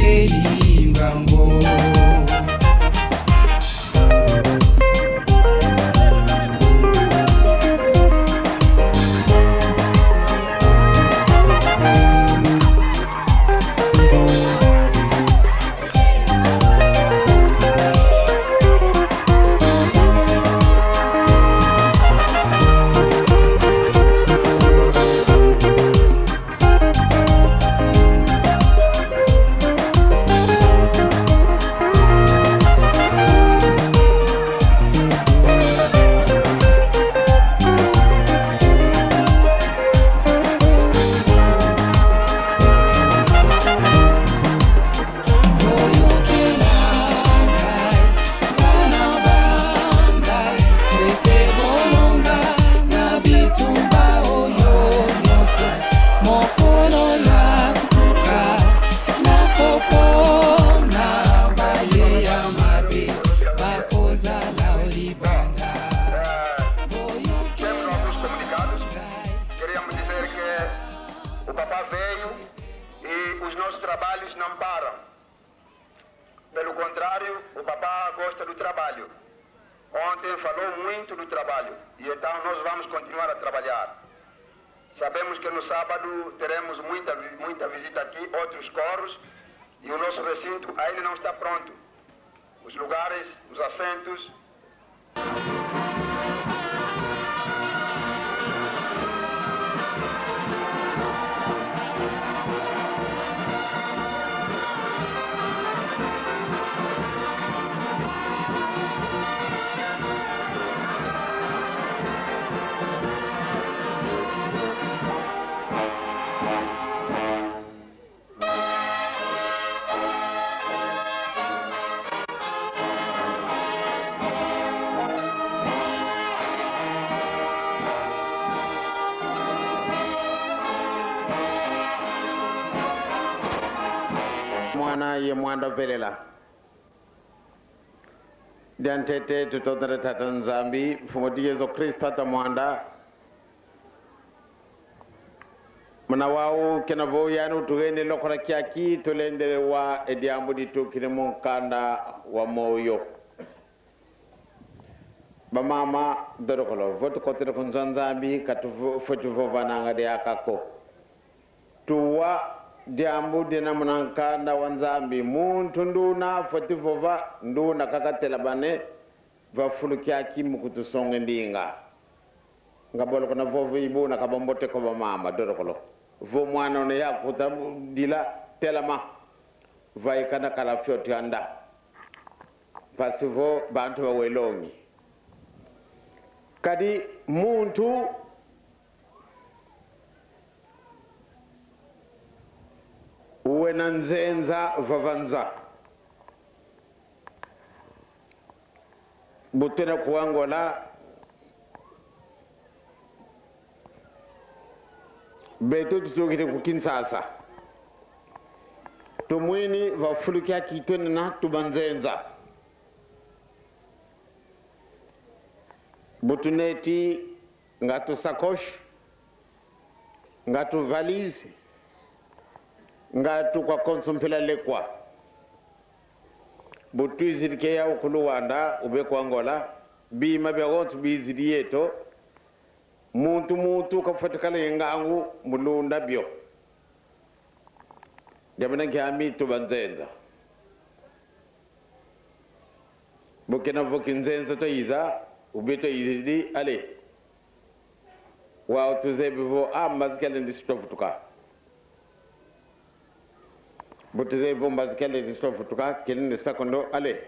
keli ngambo. Pelo contrário, o papá gosta do trabalho. Ontem falou muito do trabalho e então nós vamos continuar a trabalhar. Sabemos que no sábado teremos muita visita aqui, outros coros, e o nosso recinto ainda não está pronto. Os lugares, os assentos. Mwana ye mwanda velela diantete tutodere tata nzambi fumoti Yesu Kristo ta mwanda mna wao kena vo yanu tugene lokora kiaki tulendele wa ediambu ditukire munkanda wa moyo ba mama dorokolo voto kotere kon nzambi katu fotu vovananga de akako tuwa diambu dina munankanda wanzambi muntu nduna foti vova nduna kakatela bane va fulukia kimu kutusonge ndinga ngabolo kona vovo ibu na kabombote ko ba mama dorokolo vo mwana ne yakuta dila telama vai kana kala fyoti anda pasivo bantu wa welongi kadi muntu uwe na nzenza vavanza butena kuangola beto tutokite kukinsasa tumwini vafulukia kitwene na tubanzenza butuneti ngatu sakosh ngatu valise ngatu kwa konsumpela lekwa butu izirike ya ukuluwanda ube kwa Angola bima bya gontu bizirieto muntu kafatikala yengangu mulunda byo yabana ngami tubanzenza bukena vokinzenza to iza ubeto izidi ale wa tuzebivo amazikale ndisitofutuka butize bomba zikale ndisitofutuka kelinde sakondo ale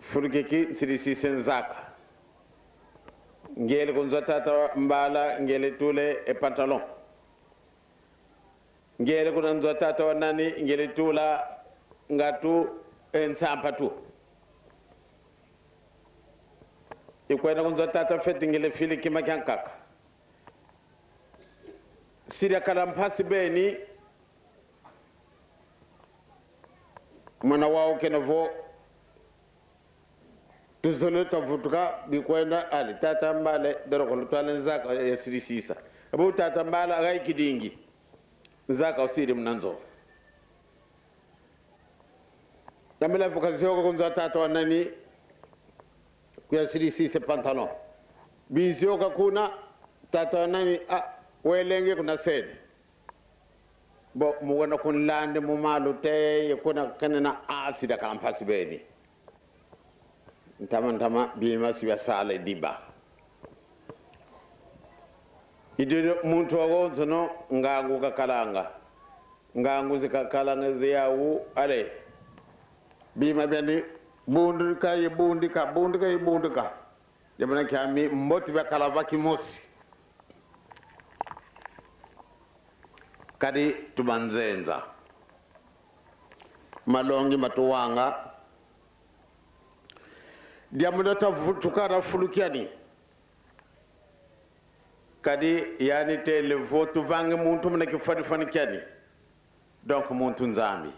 furgeki sirisi senzaka ngele kunzata mbala ngele tule e pantalon ngele kunanzata wanani ngele tula ngatu ensampa tu ikwena kunzata feti ngele fili kimakyankaka siria kalampasi beni mwana wao kenavo tuzone tafutuka bikwenda ali tata mbale dorokolo twale zaka ya sirisisa abu tata mbala gai kidingi zaka usiri mnanzo Damela vocation ko kunza tato nani kuya siri siste pantalon bizio ka kuna tato nani welenge kuna sede bo mu wona kun lande mu malu te kuna kanana asida kan pasbeni ntama bima siya sala diba ido muntu wagonzo no ngangu kakalanga ngangu zikakalanga ziyawu ale bima beni bundika jamana kami mboti ba kalavaki mosi kadi tubanzenza malongi matuwanga diamuda tukara fulukiani kadi yani te le votu vange muntu mna kifadi fanikiani donc muntu nzambi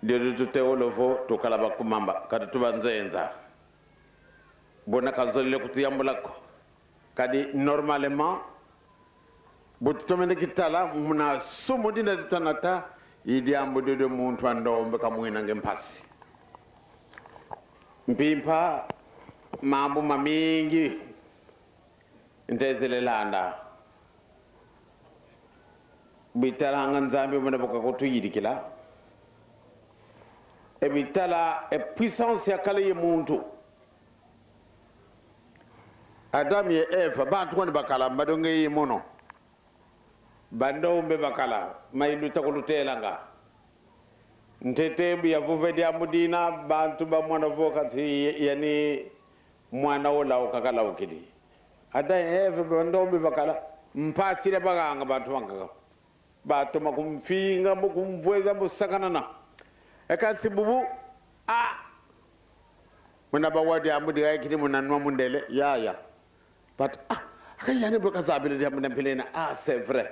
de tute olovo tukalaba kumamba kadi tubanzenza bona kazolle kutiyambulako kadi normalement bututomene kitala muna sumu dina tanata idi ambude de muntu andombe kamwina ngempasi mpimpa mambo mamingi ntezelelanda bitala nganzambi mona boka kutuyidikila ebitala puissance ya kala ye muntu Adam ye Eva bantu kwani bakala mbadonge ye mono bandombe bakala maidu takulutelanga ntetembu ya vuvedi amudina bantu ba mwana vokati yani mwana ola okakala ukidi ada Eva bandombe bakala mpasire baganga bantu wanga batu makumfinga mukumvweza musakanana ekatsi bubu muna bawadi amudi yakiti munanwa mundele ya but akayani boka zabile dia munampelena c'est vrai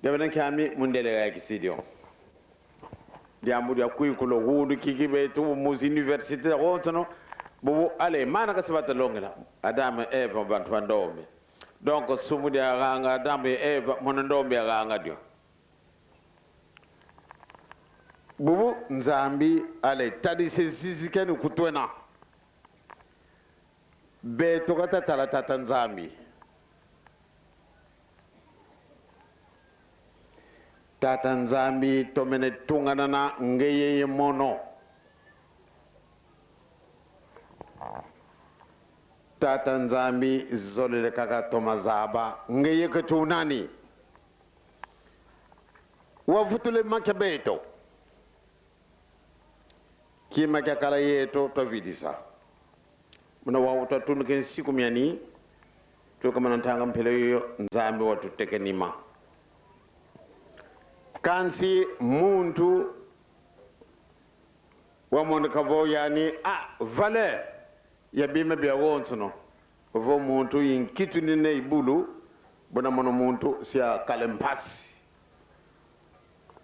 devana kami mundele yakisidio dia amudi akuyikulo hudu kikibe tu muzi université rotono bubu ale mana kasabata longela adam eva bantu bandombe donc sumu dia ranga adam eva munandombe ranga dio bubu nzambi ale tadi sisi kenu kutwena be tokata tata nzambi tata nzambi tomene tunganana ngeye mono tata nzambi zolele kaka tomazaba ngeye ketunani wavutule makebeto kima kala yeto to vidisa muna wawuta tunuken siku miani to kama ntanga mpele yo nzambi watu tekenima kansi muntu wa monde kavo yani valeur ya bima bya wonsono vo muntu inkitu ne ibulu bona mono muntu sia kalempasi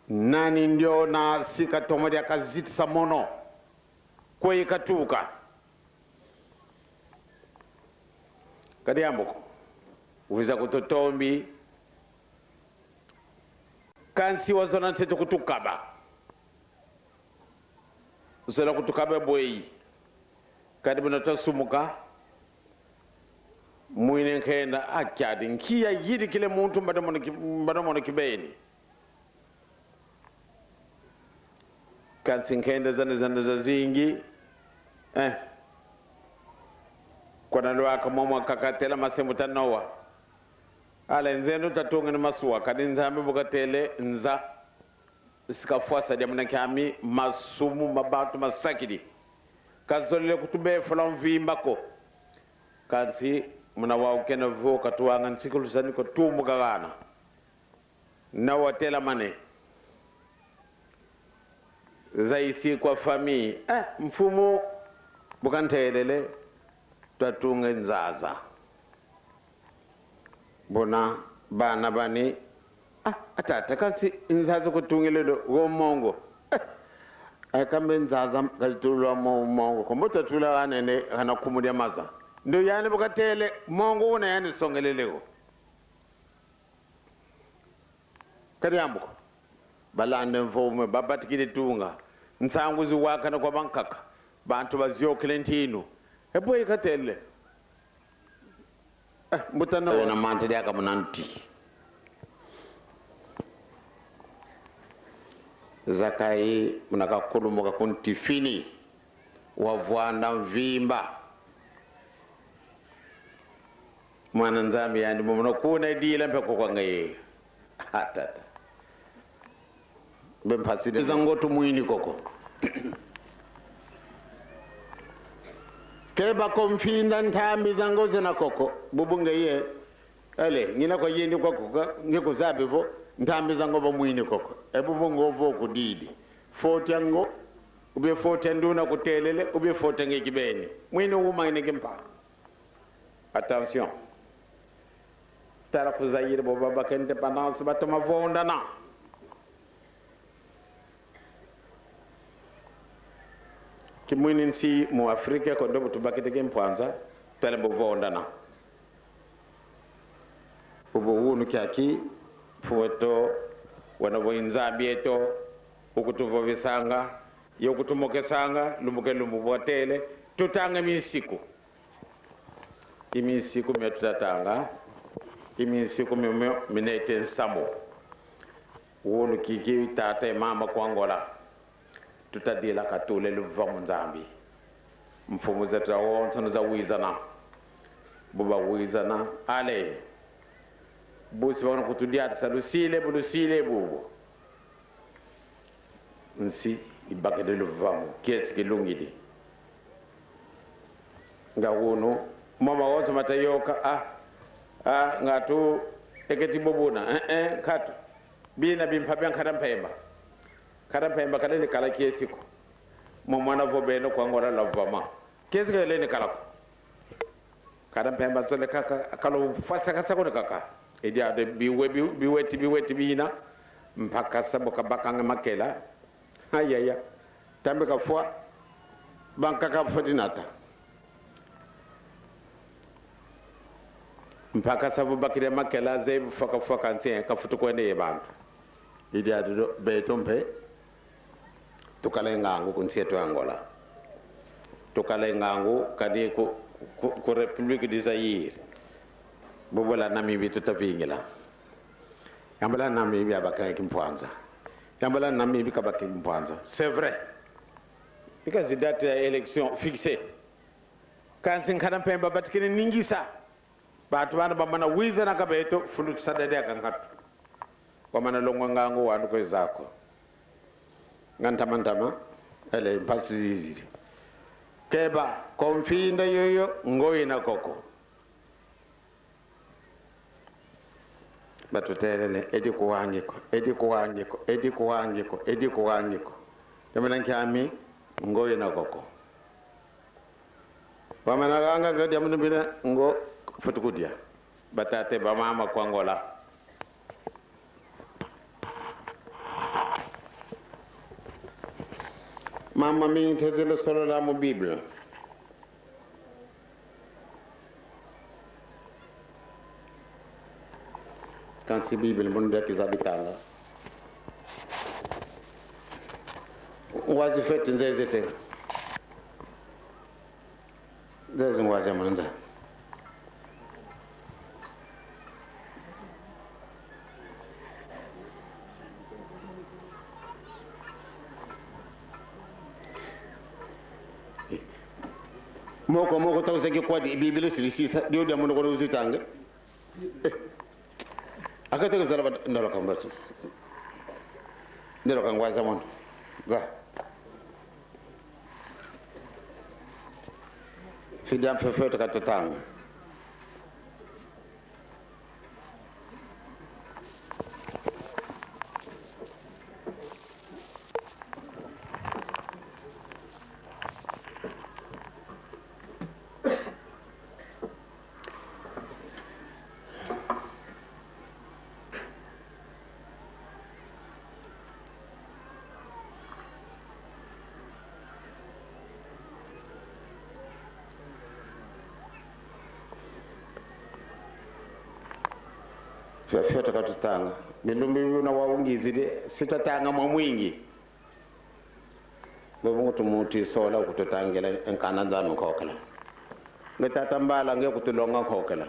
nani ndio na sika tomodia kaziti sa mono kwa ikatuka kadi ambuko uviza kutotombi kansi wazona nseto kutukaba uzola kutukaba bwei kadi bunata sumuka muine nkenda akyadi nkiya yidi kile muntu mbadamono kibeni kansi nkenda zana zingi kwa nalwa kamomo kakatela masemuta nowa ala nzenu tatunga ni masuwa kadi nzambi bukatele nza sikafuasa dia muna kami masumu mabatu masakidi kazolile kutube fulan vimbako kansi muna waukena vuo katuwanga nsikulu sani kwa tumu gagana na watela mane zaisi kwa fami mfumu bukantelele tatunga nzaza bona bana bani atata kansi nzaza kutungile go mongo akambe nzaza kaltulwa mongo komota tula anene kana kumudia maza ndo yani bukatele mongo una yani songelelego kadi ambuko balande mfume babatikile tunga nsanguzi wakana kwa bankaka bantu baziyokele ntino ebo ikatele mbutano na mantele aka munanti zakai munaka kulumuka kunti fini wavwanda mvimba mwana nzambi yani muno kuna dila mpeko kwa ngaye atata bempaside zangoto muini koko keba komfinda ntambi zangoze na koko bubunge ye ale ngina kwa yindi kwa koko ngiko zabe vo ntambi zangoba muini koko ebubungo vo kudidi foti ango ube foti nduna kutelele ube foti ngekibeni muini uma ngeke mpa attention tara kuzayire bo baba kente pendance batama vonda na ki muinin si mu afrika ko ndobo tubakete gem pwanza tele bo vonda na ubo wunu kyaki foto wana bo inzambi eto ukutuvo visanga yokutumokesanga lumuke lumubotele tutanga misiku imisiku metutatanga imisiku minete nsamo wonu kiki tata mama kwangola tutadila katule luva munzambi mfumu zetu wonso za wizana buba wizana ale busi wana kutudia salusile bulusile bubu nsi ibakede luvamu kiesi kilungidi nga wonu mama wonso matayoka ngatu eketi bobuna katu bina bimpabe nkarampemba karampemba kalele kala kiesiko mo mwana vo beno kwa ngora lavama kiesiko lele kala karampemba zole kaka kalo fasa kasa ko kaka edia de biweti bina mpaka sabo kabakanga makela ayaya tambe ka fwa banka ka fodinata mpaka sabu bakire makela zebu faka nse ka futu ko ne bantu idi adu betompe tukalenga ngo kunsieto Angola tukalenga ngo kadi ko Republique du Zaïre bobola Namibie tutavingila yambala Namibie abaka kimpwanza yambala Namibie kabaka kimpwanza c'est vrai because the date élection fixée quand sin kana pemba batkine ningisa batu bana bamana wiza na kabeto fulu sadade akangatu wamana longwa ngango wanu ko zako ngantama ele mpasi ziziri keba konfinda yoyo ngoina koko batu terele edi kuwangiko temana kyami ngoina koko wamana ganga gadi amuna bina ngo fotukudia batate ba mama kwangola mama mi tezele solo la mo bible kansi bible mon de kizabitanga wazi fete nzezete nzeze ngwaje manza moko taw sege kwa bible sisi dio de mono ko usitanga akata ko zalaba ndalo kambatu ndalo kangwaza mono za fidam fefe to katatanga fyota katutanga bilumbi na waungizi de sitatanga mwa mwingi bobo tumuti sola kutotangela enkana nzanu kokala ngetata mbala nge kutulonga kokala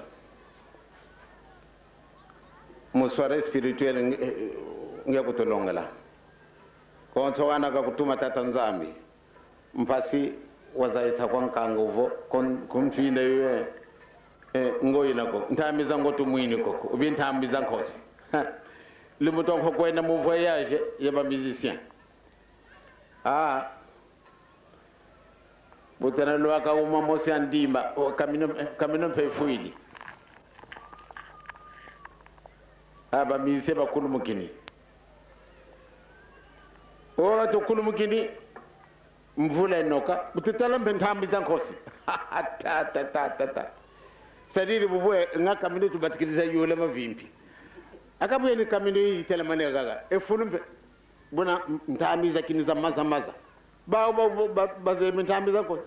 muswara spirituel nge kutulongela konso wana ka kutuma tata nzambi mpasi wazaisa kwa nkanguvo kumfinde yeye ngoyina ko ntambiza ngoto mwini koko ubi ntambiza nkosi limuton ko kwenda mu voyage ya ba musicien butana lo aka uma mosi andimba kamino pe fuidi ba musicien ba kulumukini to kulumukini mvula enoka butala mbentambiza nkosi ta sadiri bubwe nga kamino tubatikiriza yule mavimpi akabuye ni kamino yi telemane gaga efulumbe bona ntambiza kiniza maza baze ntambiza ko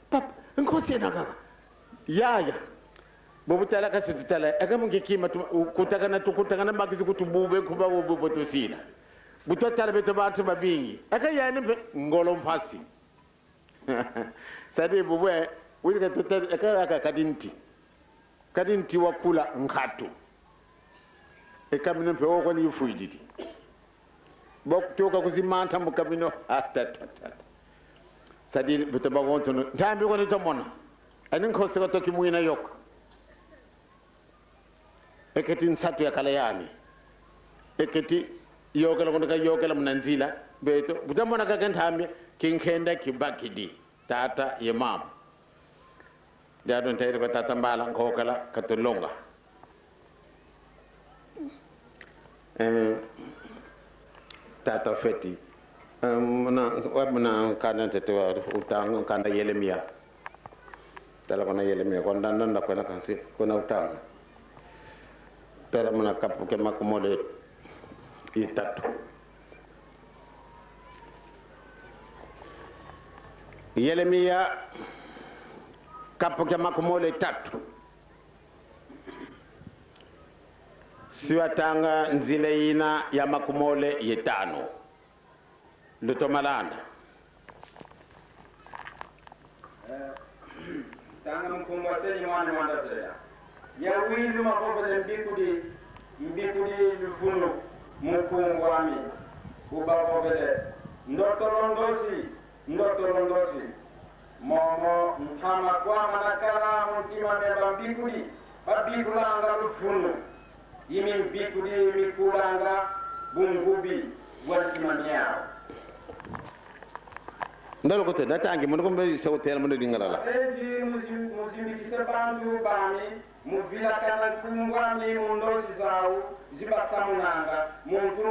papa nkosi ena gaga yaya bobutala kasitutala akamunge kima kutakana bakizi kutubube kuba bobo tosina butotala beto bantu babingi akayani ngolo mpasi sadiri bubwe wili ka kadinti wakula ngatu ekamino pe oko ni fuididi bok toka kuzimanta mu kamino sadi bitaba gonto ntambi ko ni tomona anin ko seko toki muina yok eketi nsatu ya kala yani eketi yokela kondo ka yokela mnanzila beto butamona ka ntambi kinkenda kibakidi tata ye mama dadon tayir ko tata mbala ko kala katulonga tata feti muna kana tetewa utang kana Yeremia tala kona Yeremia ko ndan ko na kansi ko na utang tara muna kapu ke makumole itatu Yeremia kapu ke makumole tatu siwatanga nzile ina ya makumole yetano lutomalanda tanga mkumba seni mwana wandatela ya wilu makofele mbikudi lufunu mkumbu ami ubakofele ndotolondosi momo mtama kwa manakala mtima meba mbikudi babikulanga lufunu yimi mbikudi mikulanga bungubi waltimaniao ndalo ko te datangi mon ko mberi so tel mon dingala la eji muzimbi kisebantu bani muvila kana kungwani mundosi zau zibasamunanga muntu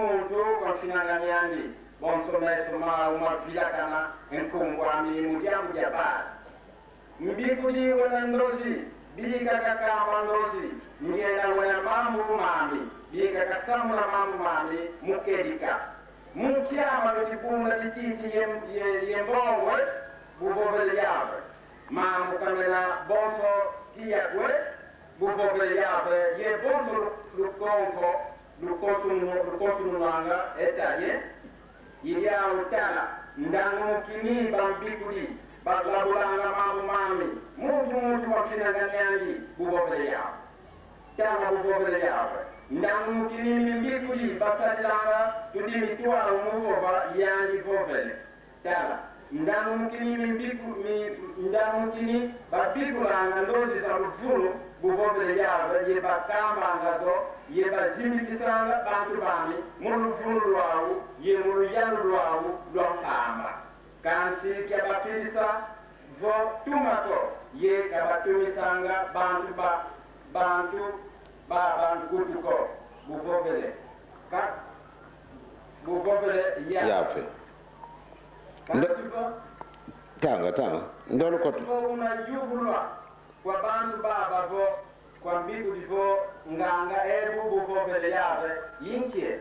kwa finanganyani bonso meso ma vila kana enkungwani mudiamu jaba mbikudi wana ndosi bika kaka mandosi ngena wana mambu mami bika kasamuna mambu mami mukedika mukiama lotibunda lititi yembongwe bufofele yabe mamu kamela bonso kiyakwe bufofele yabe ye bonso lukonsununanga etaye ilia utala ndangu kimi bambikuli baglabulanga mamu mami mutu wafinanganyangi bufofele yabe tanga bufofele yabe ndangu kinini mbikuli basalilanga tudimi tuwa umufoba yangi fofele tala ndangu kinini ndangu kini babikulanga ndozi za lufunu bufofele yabe ye bakamba ngazo ye bazimikisanga bantu bami mulufunu lwawu ye muluyanu lwawu lwankamba kansi kya bafilisa vo tumato ye kabatumisanga bantu kutuko bufofele yafe tanga ndolo koto una yuvulwa kwa bantu baba vo kwa mbiku divo nganga ebu bufofele yafe yinkie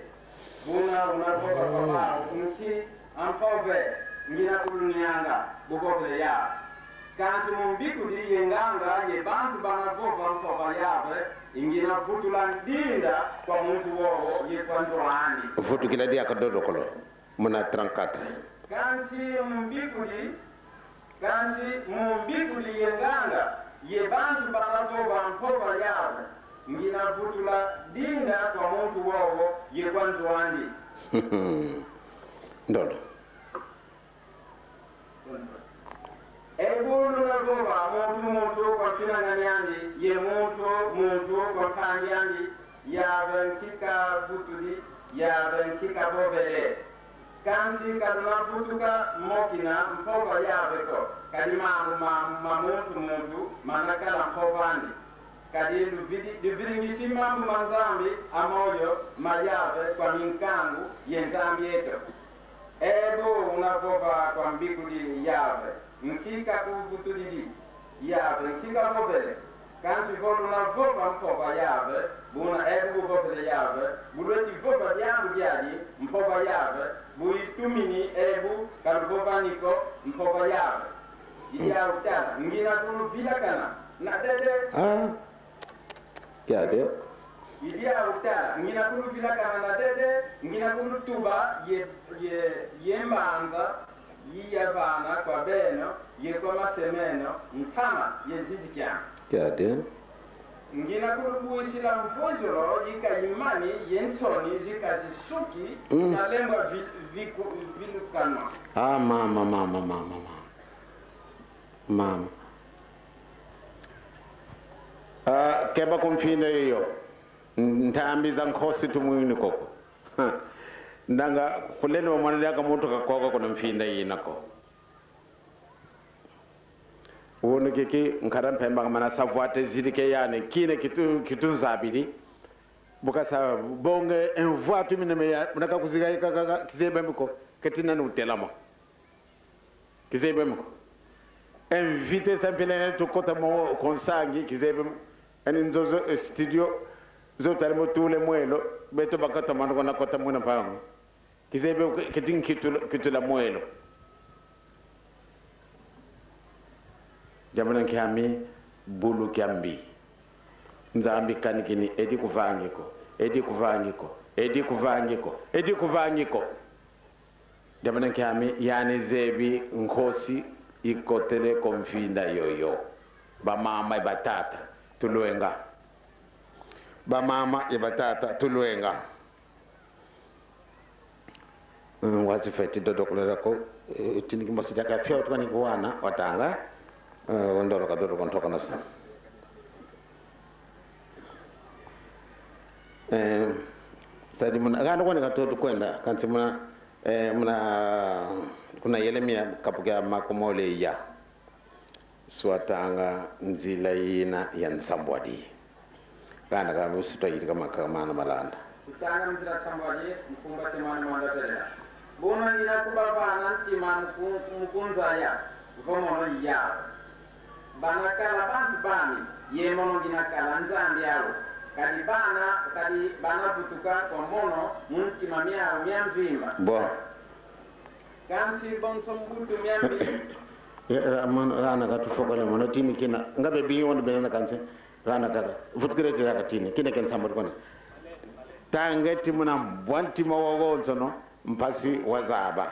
una koka kwa bao nchi ampove ngina kulunianga bufofele yafe kansi mumbiku di yenganga ye bantu bana vova mpova yabe ingina futula ndinda kwa muntu wowo ye kwanzwani futu kila dia kadodo kolo muna 34 kansi mumbiku di yenganga ye bantu bana vova mpova yabe ingina futula dinda kwa muntu wowo ye kwanzwani ndodo ebulu na vova muntu kwa finanganyandi ye muntu kwa kanjandi ya ventika futuli ya ventika bovele kansi kaduna futuka mokina mpova ya veko kadi ma muntu manakala mpovandi kadi du viringisi mambu manzambi amoyo mayave kwa minkangu ye nzambi eto ebo unavova kwa mbikuli yave mkika kuvutulili yave mkika vovele kansi volu na vova mpova yave buna ebu vovele yave bulweti vova dyangu dyali mpova yave buitumini ebu kaluvova niko mpova yave idya utala ngina kulu vilakana na dede yade idya utala ngina kulu vilakana na dede ngina kulu tuba ye mbanza yiya vana kwa beno ye kwa masemeno ntama ye nzizikyana yade ngina kulubuishila mvuzuro yika imani ye nsoni zika zisuki na lembwa vilukanwa mama keba kumfine iyo ntambi za nkhosi tumwini koko ndanga kuleni wamwana yaka mutu kakoka kuna mfinda yinako wonu kiki nkara mpemba mana savuate zidike yani kine kitu zabili buka sa bonge envoatu mineme ya munaka kuziga kaka kizebe mko ketina nutelamo kizebe mko invite sampelene to kota mo konsangi kizebe ani nzozo studio zo tarimo tule mwelo beto bakata mano na kota muna pango kizebe ketin kitu la mwelo jamana kiami bulu kiambi nzambi kanikini edi kuvangiko jamana kiami yani zebi nkosi ikotele konfinda yoyo ba mama e batata tuluenga wazi feti dodo kulera ko tiniki masida ka fia utani kuana watanga ndoro ka dodo kontoka nasa tadi muna gano kwani ka todo kwenda kansi muna kuna yelemia kapuka makomole ya swatanga nzila yina ya nsambwadi kana ka busito yiti kama malanda utanga nzila nsambwadi mkumba semana mwandatela bona nina kubavana ntima mkunza ya vomono ya bana kala bantu bani ye mono gina kala nzambi yalo kadi bana futuka kwa mono muntima miao miamvimba bo kansi bonso mbutu miambi rana ka tufogole mono tini kina ngabe bi won be na kanse rana ka futkire ti raka tini kina ken sambo kone tangeti muna bwanti mawogonzo no mpasi wazaba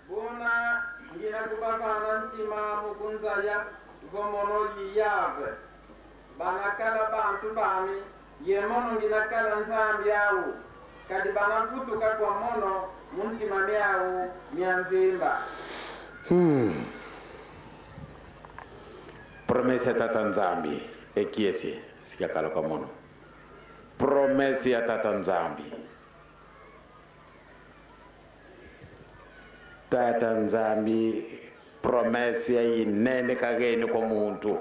bona ngina kubavana ntima mukunza ya vomono yiyave bana kala bantu bami ye mono ngina kala nzambi yawo kadi bana futuka kwa mono muntima miawo miamvimba promessa tata nzambi e chiese si chiakala kwa mono promessa ya tata nzambi promessa ya inene kageni kwa muntu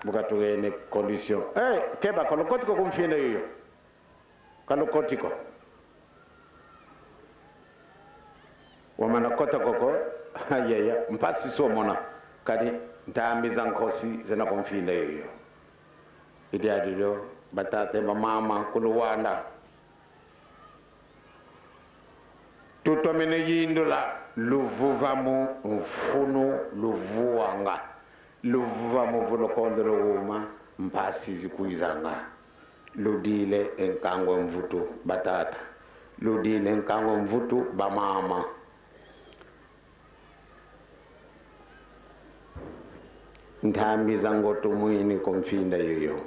bukatugene condition keba kalokotiko kumfina hiyo kalokotiko wamana kota koko ayaya mpasi so mona kadi ntambi za nkosi zena kumfina hiyo idiadilo batate mama kuluwanda tutomene yindula luvuvamu mfunu luvuanga luvuvamu vulokondolo wuma mpasi zikuizanga ludile enkangwe mvutu batata ludile enkangwe mvutu bamama nthambi za ngoto mwini komfinda yoyo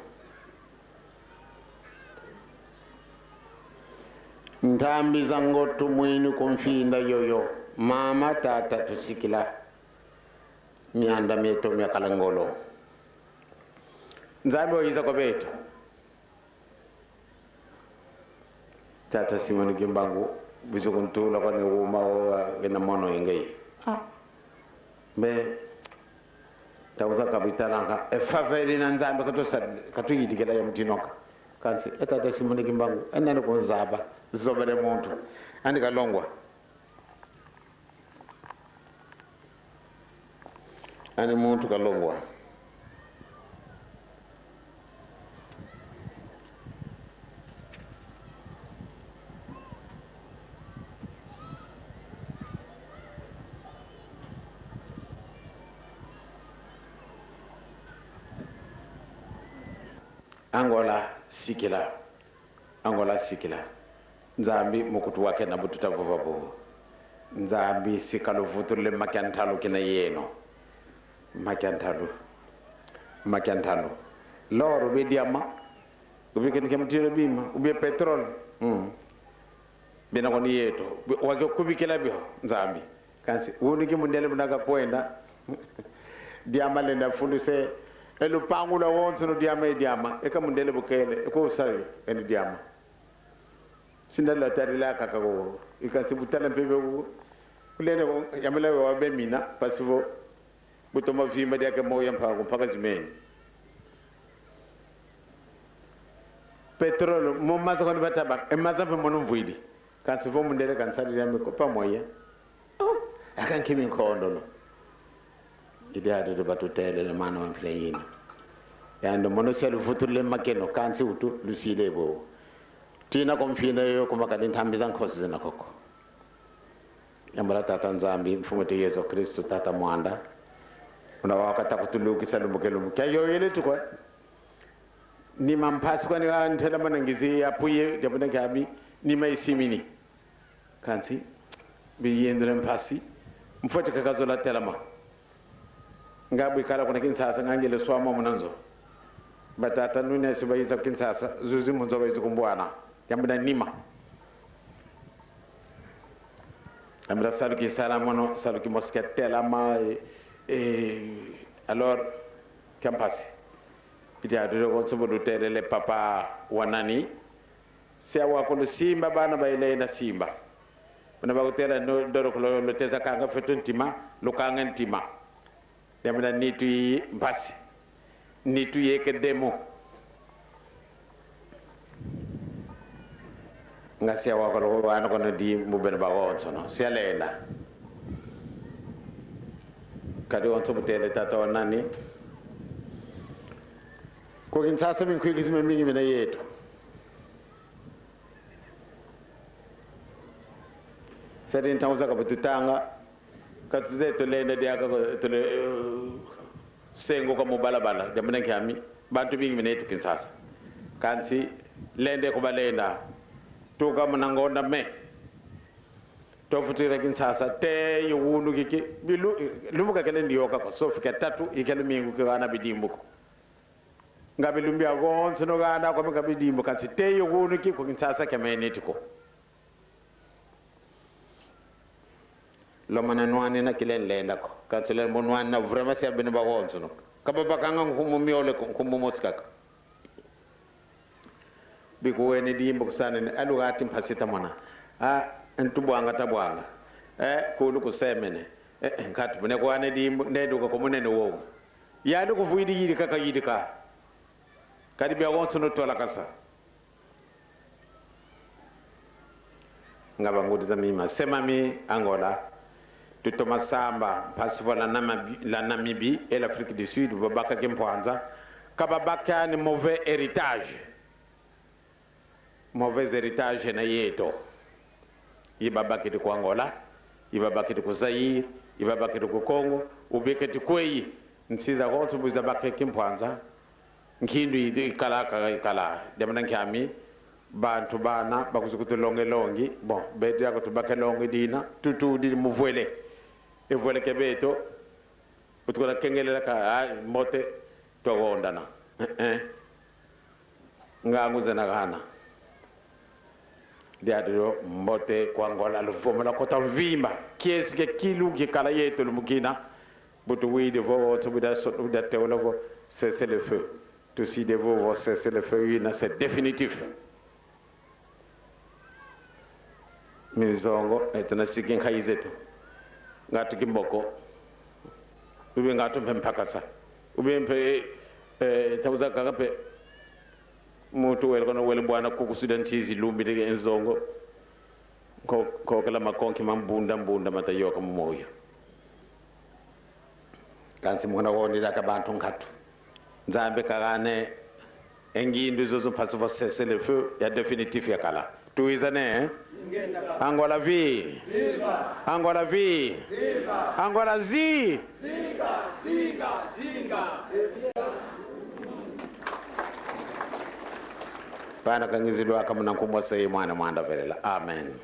nthambi za ngoto mwini komfinda yoyo mama tata tusikila mianda mieto miakalangolo nzambe oyiza kwa beto tata simoni kimbangu bisukuntula kwa ni uma o gena mono ingai me tawuza kabitalanga efaveli na nzambe katu yidigela ya mtinoka kansi tata simoni kimbangu enene kunzaba zobere muntu andika longwa ani muntu kalongwa Angola sikila nzambi mukutu wake na bututa vuvabo nzambi sikalo vutulle makyantalu kina yeno makyantalu loro be diama ubi ken kemtiro bima ubi petrol bina koni yeto wake kubikila biho nzambi kansi woni ki mundele bunaga poenda diama lenda fuluse elu pangula wonso no diama eka mundele bukele ko sayo en diama sindala tarila kakako ikasibutana pebe kulene yamela wa be mina pasivo butoma vimba dia ke moya mpaka zimeni petrol mo maza ko bataba e maza pe mono mvuidi kansivo mundele kansali yame ko pa moya akan kimi nkondo no idia de batutele le mano ample yini yando mono selu futulle makeno kansi utu lusile bo tina komfina yo kumakadi nthambi za nkhosi zina koko yambala tata nzambi mfumete Yesu Kristo tata mwanda unawakata kutulukisa lumukelo kya yo yele tukwa ni mampasi kwani antela manangizi apuye jabuna gabi ni maisimini kansi biyendere mpasi mfote kakazola telama ngabu ikala kuna kinsasa ngangele swama munanzo batata nune sibayiza kinsasa zuzi munzo bayiza kumbwana yambuna nima amra saluki salamono saluki mosketela ma alors campasi idia do ko sobodu terele papa wanani sewa ko simba bana bayle na simba ona ba ko tela no do ko lo teza kanga fetuntima lo kanga ntima yambuna nitu mpasi nitu yeke demo ngasi awa ko wana ko di mubel ba wonso no selenda kadi wonso butele tata nani ko insasa min ko gisme mingi mina yeto sedin tawza ka bututanga katuze to lenda dia ka to sengo ko mubalabala demna kami bantu mingi mina yeto kinsasa kansi lende ko balenda toga manangonda me to futira kinsasa te yunu kiki bilu lumuka kele ndiyoka ko sofika tatu ikele mingu ke wana bidimbu ko ngabe lumbi agon sono gana ko ngabe bidimbu kansi te yunu kiki ko kinsasa kemeneti ko lo mananwane na kilen lenda ko kansi le monwane na vraiment c'est ben ba gon sono kababa kanga ngumu miole ko ngumu moskaka biko ene dimbo kusana ne alugati mpasita mona ntubwanga tabwanga kulu kusemene ngati bune ko ane dimbo ndeduka ko munene wo ya do ko fuidi yidi kaka yidi ka kadi be wonso no tola kasa ngaba ngudi za mima sema mi Angola tutoma samba pasipo la Namibie et l'Afrique du Sud babaka kempwanza kababaka ni mauvais héritage na yeto ibaba kiti kwa Angola ibabaketi ku Zaire ibabaketi ku Congo ubeketi kweyi nsiza ko tumbuza bakeki mpwanza nkindu ikala demana nkyami bantu bana bakuzukutu longi bon beti yako tubake longi dina tutu di muvwele evwele kebeto utukona kengelela ka mote togondana nganguze nakana diadro mote kwangola lufomela kota vimba kiesi ke kilu kala yeto lumukina butu wide vo to buda teolovo cesser le feu to si de vo cesser le feu c'est définitif. Mizongo etana sikin khaizeto ngatu kimboko ube ngatu mpakasa ube mpe tauza kagape mutu wel kono wel bwana ko sudan chizi lumbi de enzongo ko kala makonki mambunda mata yoka moyo kansi mwana woni da kabantu ngatu nzambe kagane engindu zozo paso vo cesser le feu ya définitif ya kala tuizane Angola vi viva Angola vi viva Angola zi zinga bana kangizilwa kama nakumbwa sai mwana mwanda velela amen.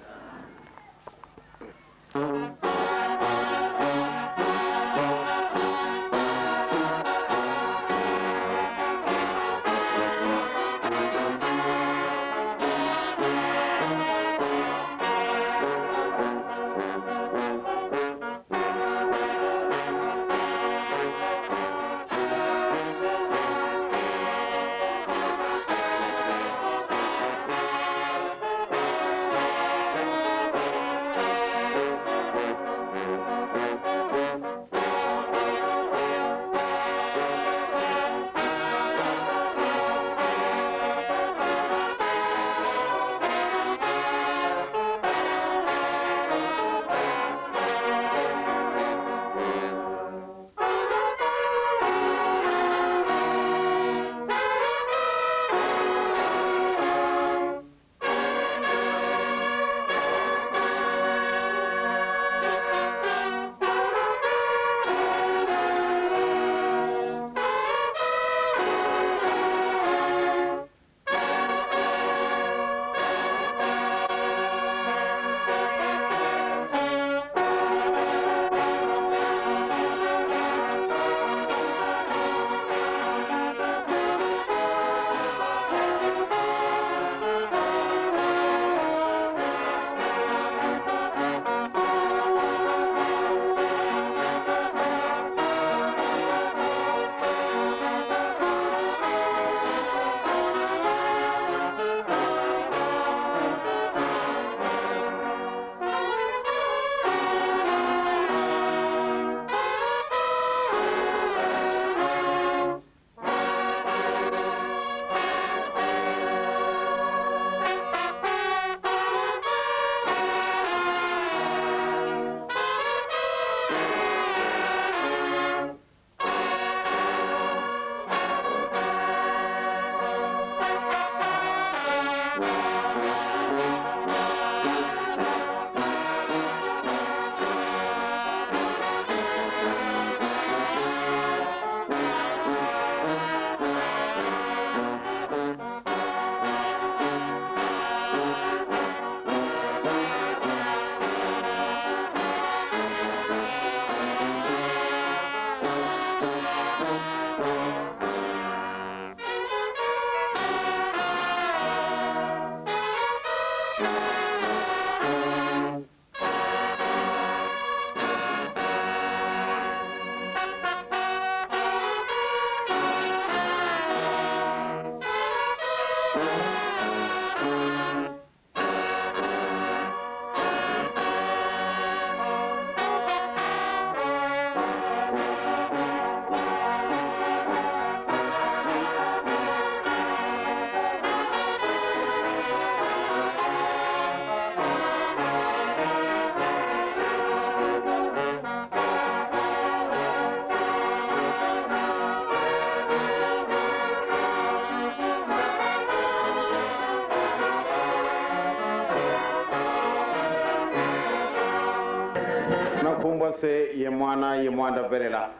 na kumbo se ye mwana verela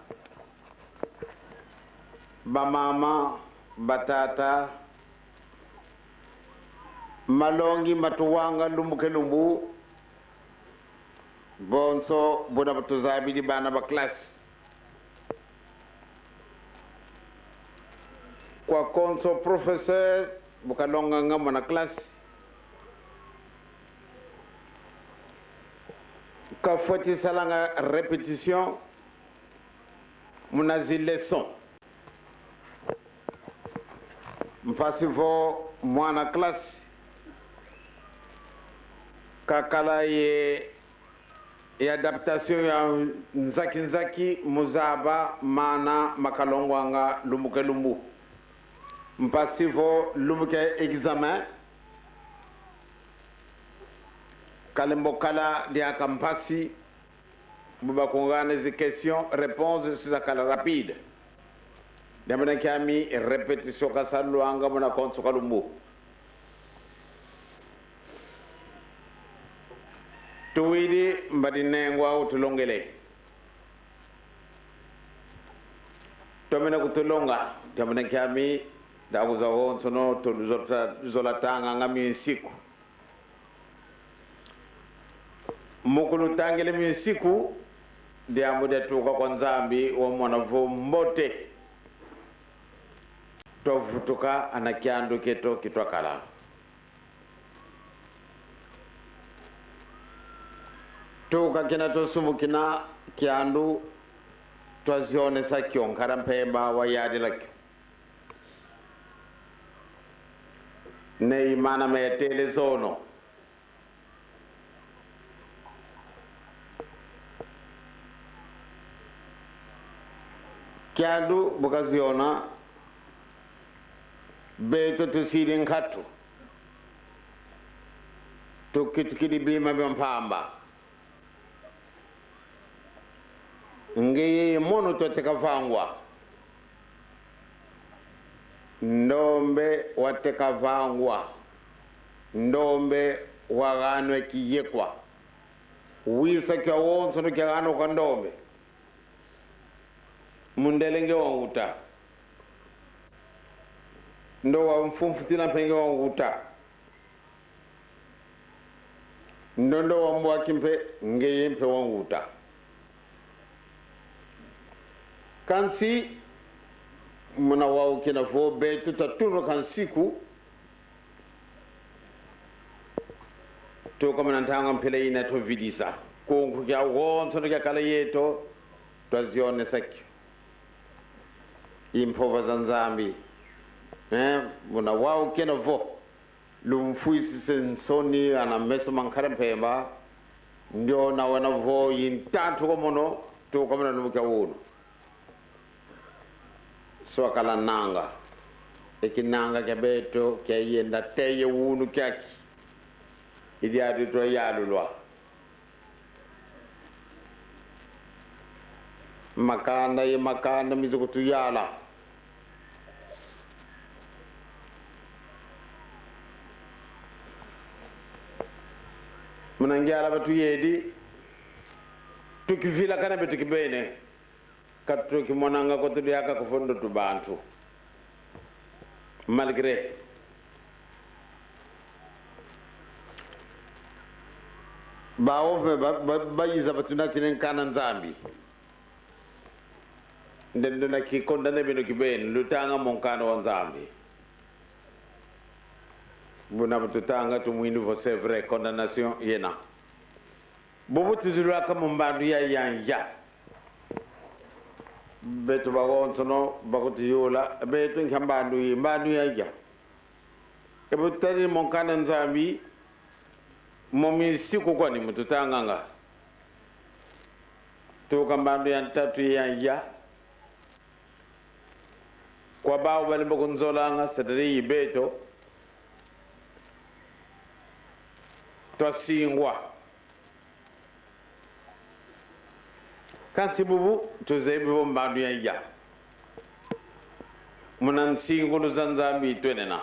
ba mama batata malongi matuwanga lumbuke lumbu bonso bona batuzabi di bana ba class kwa konso professeur bukalonga ngama na class ka foti salanga répétition munazi leçon mpasi vo mwana class kakala ye adaptation ya nzaki muzaba mana makalongwanga lumbuke lumbu mpasi vo lumbuke examen kalembo kala dia kampasi buba kongane zi question réponse sisa kala rapide demana kiami répétition ka sallu anga mona konso kalumbu tuwidi mbadinengwa utulongele tomena kutulonga demana kiami daguza wonso no to zolatanga ngami siku mukulu tangele mi siku dia mude tuka kwa nzambi wa mwana vo mbote tovutuka anakiandu keto kitwa kala tuka kina tosumu kina kiandu twazione sa kyonkara mpemba wa yadi lakyo ne imana metele zono kiandu bukaziona beto tusidin khatu tukitukidi bima bimpamba ngeye mono toteka vangwa ndombe wateka vangwa ndombe waganwe kiyekwa wisa kwa wonso nukagano kwa ndombe mundelenge wanguta ndo wa mfumfutina penge wanguta ndo wa mwakimpe ngeye mpe wanguta kansi muna wau kina fo betu tatuno kansiku to kama nantanga mpele ina to vidisa konku kya wonso no kala yeto twazione sakyo impova za nzambi muna wau kina fo lumfuisi sensoni ana meso mankare mpemba ndio na wana vo yintatu komono to kama numuka wono so kala nanga ekinanga kabeto kayenda teye wunu kyaki idi adu to yalulwa makanda mizukutu yala munangiala batu yedi tukivila kana betu kibene katu kimonanga ko tudu yaka ko fondo tu bantu malgré bawo ba yiza batuna tinen kana nzambi ndendo na ki kondane bino kiben lutanga monkano wa nzambi buna mututanga tumwinu vo c'est vrai condamnation yena bobo tuzulwa kama mbandu ya yanja betu bagonso no bakuti yola betu nkambandu mbandu yaja ebo tari monkana nzambi momi siku kwani mututanganga to kambandu ya tatu yanja kwa bao bali mbokunzolanga sadari beto twasingwa kansi bubu tuzebi bo mbandu ya munan singulu zanzambi twenena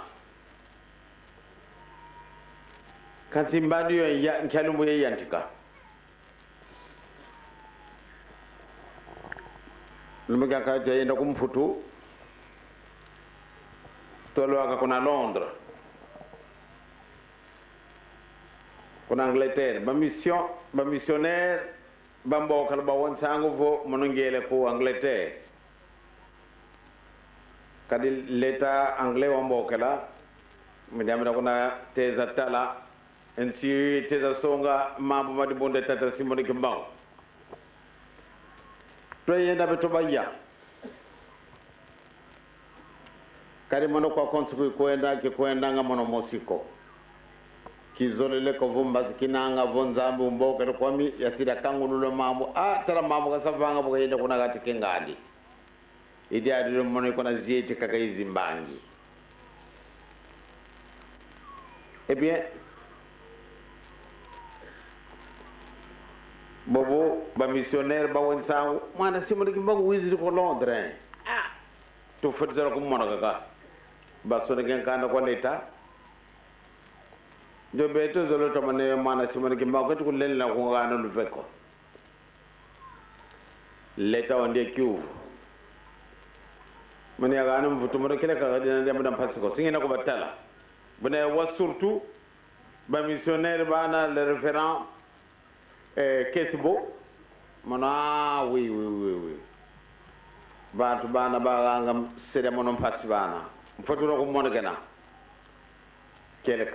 kansi mbandu ya nkalumbu ya yantika numuga ka jayenda kumfutu tolo aka kuna Londres kuna Angleterre ba missionnaire ba mbokal ba won sangu vo monongele ko Angleterre kadi l'état anglais wa mbokala midamira kuna teza tala ensi teza songa mambo madi bonde tata simoni kimbaw to yenda be to baya kadi mono kwa kontu kwenda nga mono mosiko kizolele ko vumba zikinanga vonzambu mboka ko mi yasira kangululo mambo tara mambo kasavanga boka yenda kuna gati kengadi idi adilo mono ko na zieti kaka izimbangi eh bien bobo ba missionnaire ba won sangu mana simoni kimbangu wiziti ko Londres to fotizara ko mono kaka basone gen kanda ko leta do beto zolo to mane mana simon ki ma ko to len la ko ngana lu fekko leta onde kiu mane ya ganam futu mo kele ka dina dem dam pasiko singina ko batala bune wa surtout ba missionnaire bana le référent Kesbo mana oui bantu bana ba ngam sede monom pasibana mfoturo ko mon gena kelek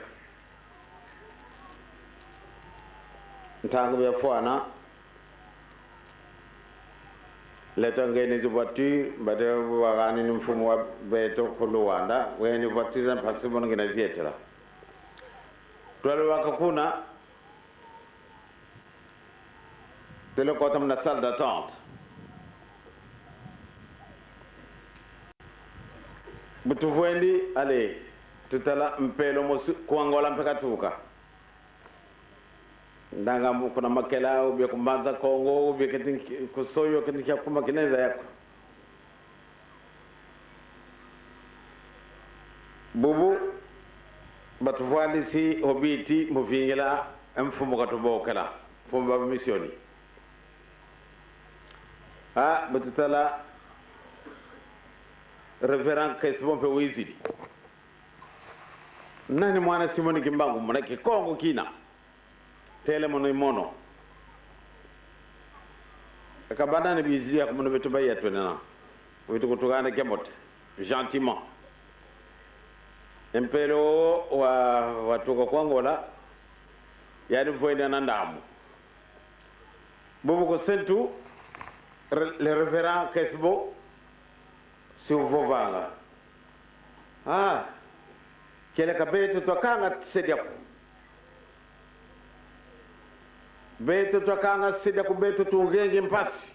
ntango be foana leto ngene zu voiture bade wagani nim fumu wa beto ko luwanda weni voiture parce mon gena zietela tolo wakakuna tele ko tam na salle d'attente butu voendi ale tutala mpelo mosu kuangola mpaka tuka ndanga kuna makela ubye kumbanza Kongo ubye ketinki kusoyo ketinki kuma kineza yako bubu batu voendi si hobiti muvingela mfumo katubokela mfumo ba missioni bututala référent Kesbo pe wizidi nani mwana simoni kimbangu mwanake Kongo kina tele mono akabana ne bizidi ya kumono beto bayi atwenana witu kutugana kemote gentiment empelo wa tuko kwangola yani voenda na ndamu bobo ko sentu le référent Kesbo si uvovanga kele ka beto to kanga sediako beto to ngenge mpasi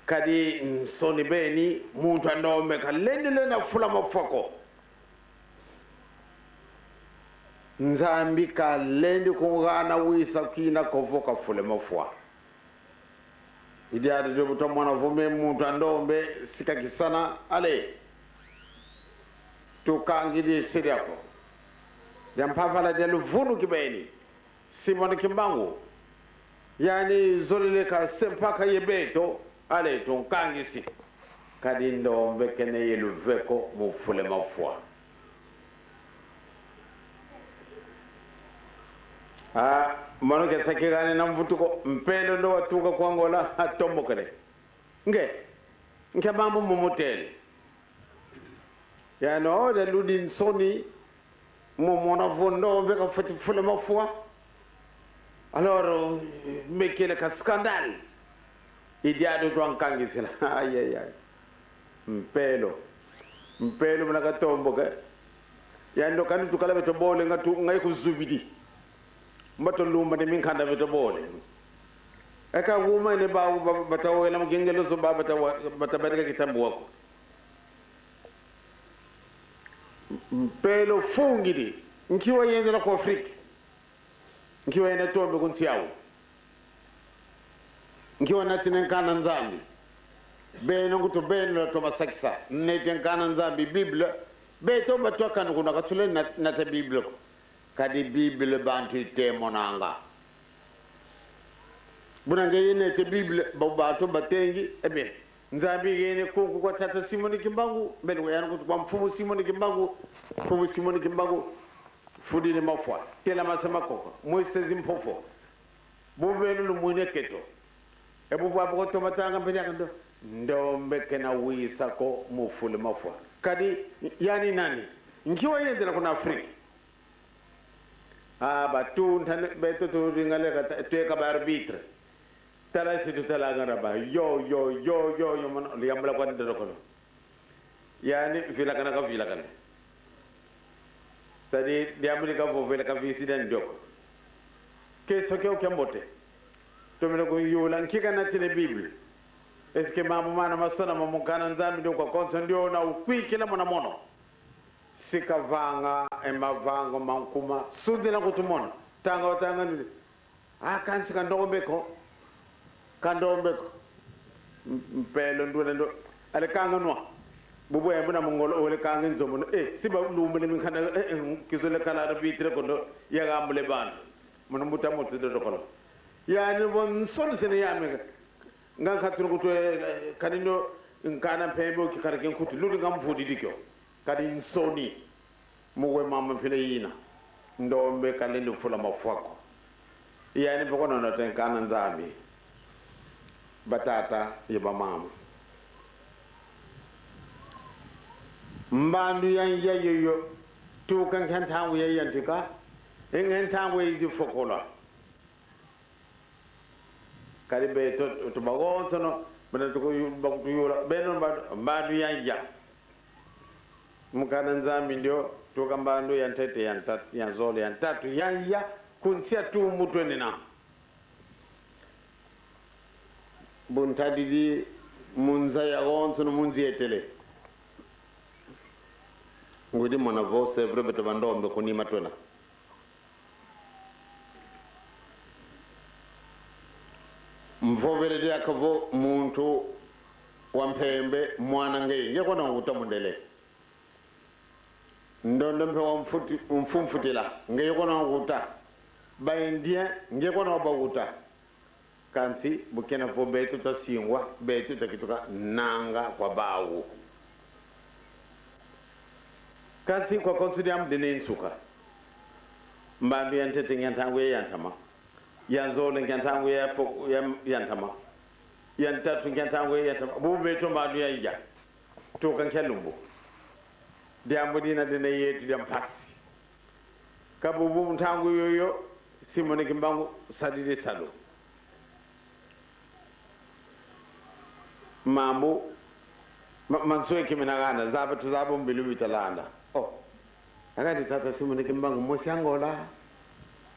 kadi nsoni beni muntu andombe ka lendele na fula mafoko nzambi ka lendi kungana wisa kina kovoka fule mafwa idiade de buto mona vume muntu andombe sikakisana ale to kangidi sediako yampavala de luvunu kibeni simon kimbangu yani zolile ka sempaka yebeto ale to kangisi kadi ndombe kene yeluveko mufule mafwa mano ke sakigane na mvutuko mpendo ndo watuka kwangola atomokere nke mambo momotele ya no de ludin soni momona vondo beka fati fule mafua alors mekele ka scandale idiado to ankangisila ay mpelo mnaka tomboke ya ndo kanu tukala beto bole ngatu ngai kuzubidi mbato lumba de min kanda beto bole eka wuma ne ba batawela mgengelo so ba batabadika kitambu wako mpelo fungidi nkiwa yendela ko Afrika nkiwa yenda tombe kuntiawo nkiwa natine kana nzambi beno nguto beno to masakisa nete kana nzambi bible beto batwaka kuna katule na ta bible kadi bible bantu temonanga bunange yene te bible babato batengi ebe nzambi yene ko kwa tata Simoni Kimbangu ben wayana ko kwa mfumu Simoni Kimbangu mfumu Simoni Kimbangu fudile mafwa tela masama koko moisezi mpofo bubelu lumune keto ebu babo to matanga mbenya ndo ndombe kena wisa ko mufule mafwa kadi yani nani nkiwa yende na kuna Afrika batu ntane beto to ringale ka teka ba arbitre tala situ tala ngaraba yo man liyambla kwa ndero kono yani vila kana tadi diamuli ka vo vila ka visiden joko keso ke o kambote to mena ko yola nkika na tine bible eske mamu mana masona mamukana nzambi ndo kwa konso ndio na ukwikila mona mono sikavanga emavango mankuma sudina kutumona tanga ni kansi kandombeko mpelo ndo ale kanga no bubu yambuna mongolo ole kanga nzomo siba lumule minkana kizole kala arbitre kondo yagambule band mono muta mutu do kono yani bon son sene yame nganka turu kuto kanino nkana pembo kikarake kutu lulu ngam fodi dikyo kadi nsoni muwe mama file yina ndombe kalendo fula mafwako yani boko no tenkana nzambi batata yeba mama mbandu yanja yoyo tukan kan tangu yantika engen tangu yizi fokola kadi be to bago sono bana to ko bakku yola benon mbandu yanja mukana nzambi ndio toka mbando yantete yanzole yantatu yanja kunsia tu mutweni na buntadidi munza ya gonso no munzi etele ngudi mona vo sevre beto bandombe kuni matwena mvovele dia kavo muntu wampembe mwana ngeye ngeko na utamundele ndondo mpe umfumfutila ngeko na uta baindia ngeko na baguta kansi bukena vo betu tasingwa betu takituka nanga kwa bawu kansi kwa konsudiam dene nsuka mbandu yantete ngantangwe yantama yanzole ngantangwe yantama yantatu ngantangwe yantama bu betu mbandu yanja to kan kelumbu diambo dina dene yetu diam pasi kabu bu ntangu yoyo Simoni Kimbangu sadide salo mambo mansoe kimenagana zabo mbilu bitalanda agati tata Simoni Kimbangu mosi Angola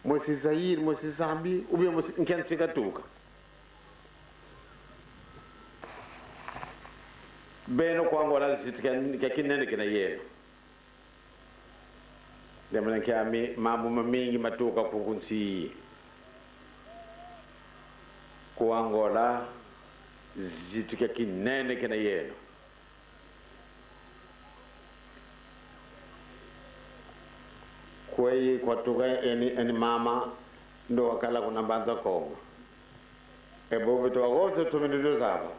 mosi Zaire mosi Zambie ubie mosi nkentsika tuka beno kwa Angola zitika kinene kina yeno demana kiami mambo mamingi matuka kukunsi kwa Angola zitika kinene kina yeno kwa tuka eni mama ndo wakala kuna mbanza Kongo ebo vitu wagote tumindido zaba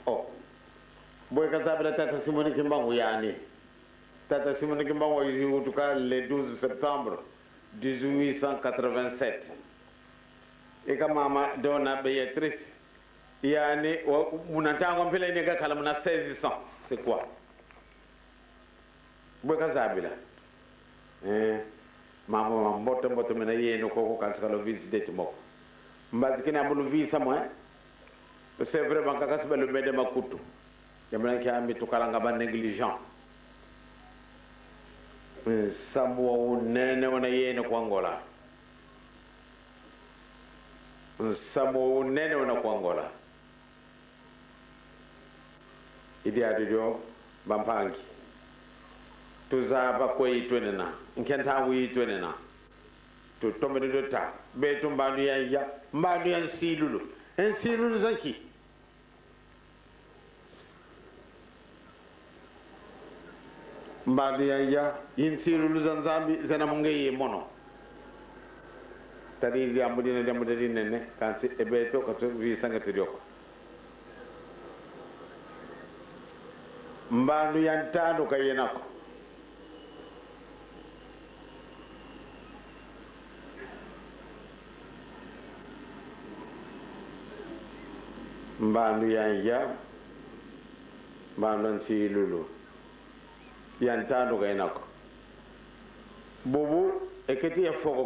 boy kazabila tata Simoni Kimbangu yani tata Simoni Kimbangu yizi utuka le 12 septembre 1887 eka mama dona Beatrice yani munantango mpele nega kala muna 1600 c'est quoi boy kazabila mama mbote mena yeno koko kanska lo visite moko mbazi kina bulu visa moi c'est vrai banka kasba le mede makutu yamana ki ami to kalanga ba negligent sambo nene wana yeno kwa Angola sambo nene wana kwa Angola idi adio bampangi tuzaba ko yitwenena nkenta wi yitwenena to tombe do ta be to mbanu ya mbanu ya silulu en silulu zanki mbanu ya yin silulu zanzambi zana mungeye mono tari di ambudina di ambudina ne kansi ebe to kato vi sangati dioko mbandu yantano kayenako mbandu yanja mbandu nsi lulu yantano kayenako bubu eketi ya fogo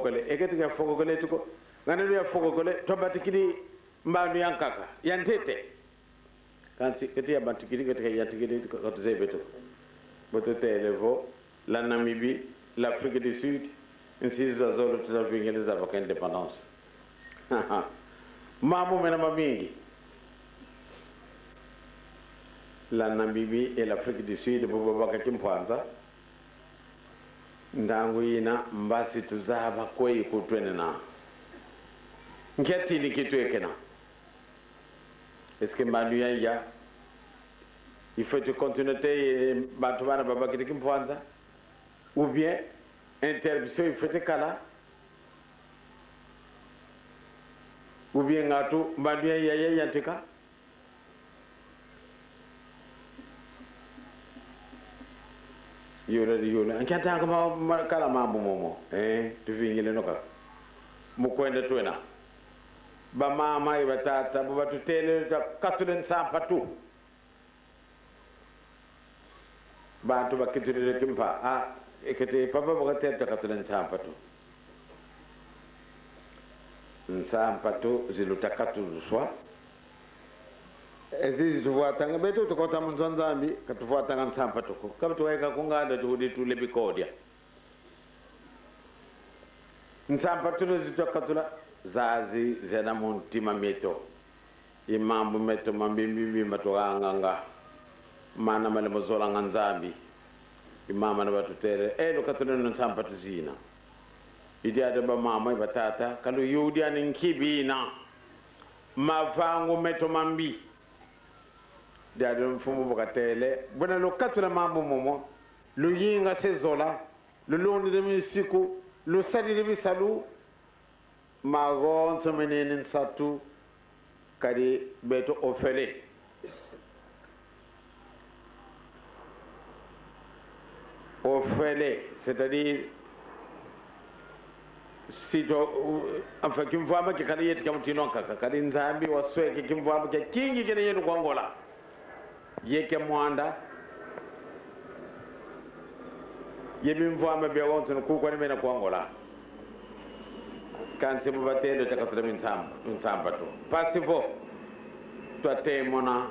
kole tuko ngane ya fogo kole tobati kidi mbandu yankaka yantete kansi keti ya bantu kidi keti ya tikidi ko zebeto boto televo la Namibie l'Afrique du Sud ainsi zazolo tutavingine les avocats indépendance mambo mena mamingi la Namibie et l'Afrique du Sud bobo bakati mpwanza ndangu ina mbasi tuzaba koi kutwene na nketi ni kitu ekena est-ce que mbandu ya il faut continuer bantu bana baba kiti kimpwanza ou bien interruption il faut kala ou bien ngatu mbandu ya yantika yola ankata kama kala mambo momo tuvingile noka mukwende twena ba mama ibatata ba tutele ta katulen sampatu bantu bakitire kimpa ekete papa bakate ta katulen sampatu zilutakatu swa ezizi tufuatanga betu tukota mzanzambi katufuatanga sampatu ko kabtuweka kunganda tudi tulebikodia nsampatu zitakatula zazi zena muntima meto imambu meto mambimbi matoganga mana male mozola nganzambi imama na batutere lokatula nsampatu zina idiade ba mama ibatata kalu yudia ninkibina mavangu meto mambi dade mfumu bokatele bona lokatula mambo momo luyinga sezola lulondi de misiku lu sadi de bisalu magon menenen satu kadi beto ofele c'est-à-dire sito enfin kimvama ke kadi yeti kamtino kaka kadi nzambi wasweke kimvama ke kingi kene yetu kwangola yeke mwanda yebi mvama be wonto ku ko mena kwangola kanse mu batendo takatula minsamba to pasivo twatemona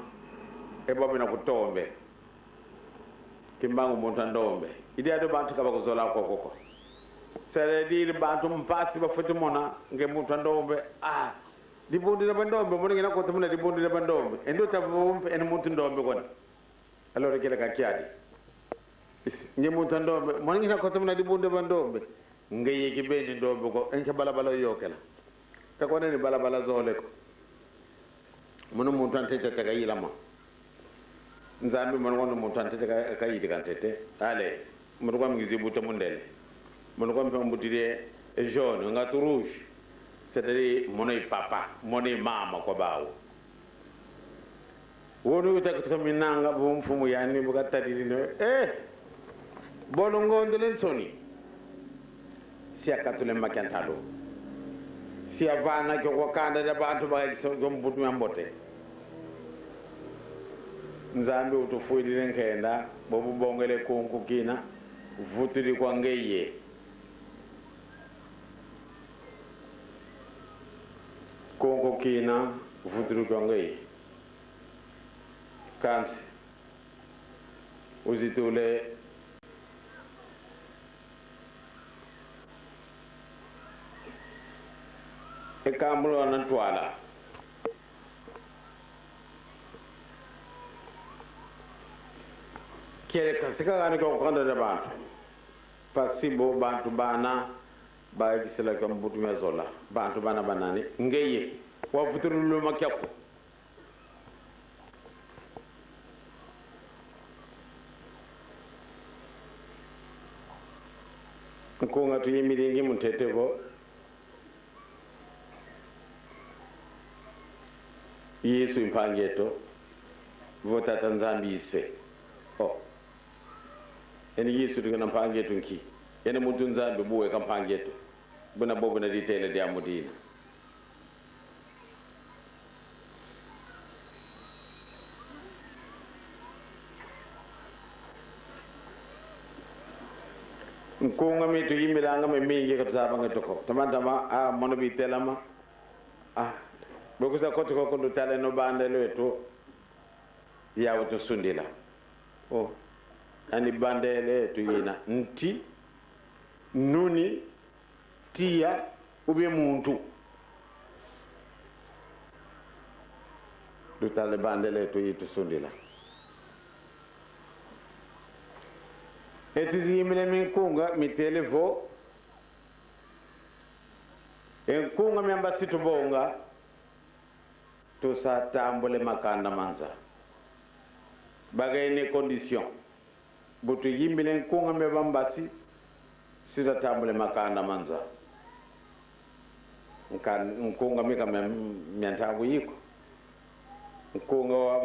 ebomena kutombe kimbangu montandombe idi ado bantu kaba kuzola kokoko c'est-à-dire bantu mpasi bafuti mona nge montandombe dibundi na bandombe mona ngena ko tumuna dibundi na bandombe endo tavumpe en montandombe kona alors kile kakiadi nge montandombe mona ngena ko tumuna dibundi bandombe nge yiki beji ndombe ko enke balabala yokela takone ni balabala zole ko mona montantete tagayila ma nzambi mona ngono montantete kayiti kantete ale mona kwa mgizibuta mundele mona kwa mbutire jaune ngatu rouge c'est-à-dire mona papa mona mama kwa bawo wonu utakata minanga bo mfumu yani bukatadiri no bolo ngondelen soni sia katule makantalo sia vana ke wakanda da bantu ba so gombutu yambote nzambi utufuidire nkenda bobu bongele konku kina vutiri kwa ngeye konku kina vutiri kwa ngeye kansi uzitule ekambulo na twala kere kasika gani ko kanda da bantu pasibo bantu bana ba gisela ko mbutu mezola bantu bana banani ngeye wa futuru lu makyako ko ngatu yimiri ngi mutete bo yesu impangeto vota tanzambi ise oh eni yesu digana mpangeto nki ene muntu nzambi buwe kampangeto buna bobu na ditele dia mudina nkunga mitu yimilanga me mingi katsaba ngatoko tamantama mono bitelama bokusa koto ko ndo tale no bande leto ya woto sundila oh ani bandele to yina nti nuni tia ube muntu do tale bandele to yito sundila etizi yimile min kunga mi telefo en kunga mi ambasitu bonga to sa tambole makanda manza bagay ne condition butu yimbilen kunga me bambasi sida tambole makanda manza nkunga mi kama miantabu yiko nkunga wa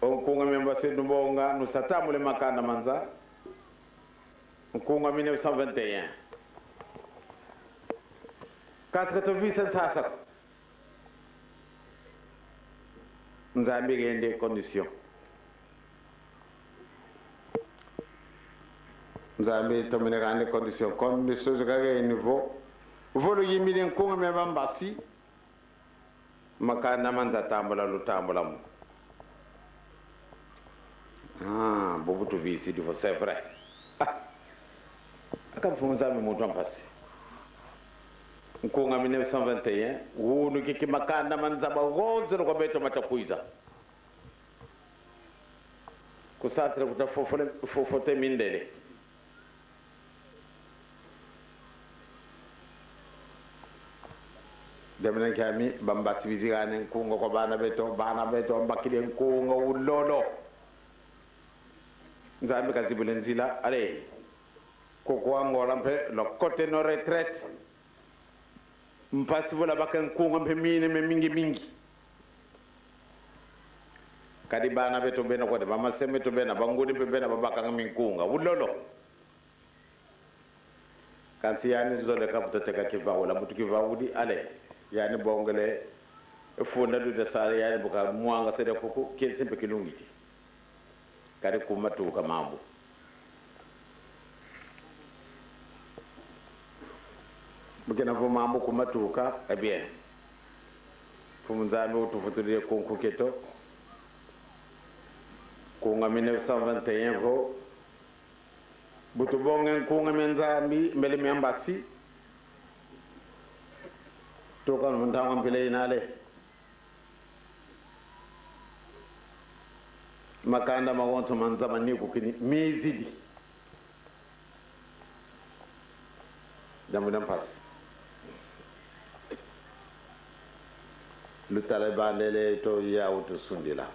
nkunga mi mbasi bonga no sa tambole makanda manza nkunga 1921 kaska to visa sasa nzambi gende condition nzambi to mene gande condition zagaye niveau volo yimile nkunga me bambasi makana manza tambula lutambula mu bobu to visi divo c'est vrai akafunza mi muntu ampasi nkunga 1921 wunu kiki makanda manzaba gonze no kwabeto matakuiza kusatra kuta fofote mindele demena kami bambasi bizigane nkunga kwa bana beto mbakile nkunga ulolo nzambi kazibule nzila ale koko wangola mpe lo kote no retraite mpasi vola baka nkunga mpe mine me mingi kadi bana beto bena kote mama seme to bena bangudi mpe bena babaka ngami nkunga ulolo kansi yani zole kaputa teka kivaula mutu kivaudi ale yani bongole funda du de sare yani buka muanga sede koko kensempe kilungiti kadi kumatuka mambo bukena vo mambo kumatuka bien fumunzambe utufutulire konkuketo kunga 1921 vo butubonge kunga menzambi mbele miambasi toka ntanga mbele inale makanda mawonto manzama ni kukini mizidi jamu pasi lu Taliban lele to ya wutu sundila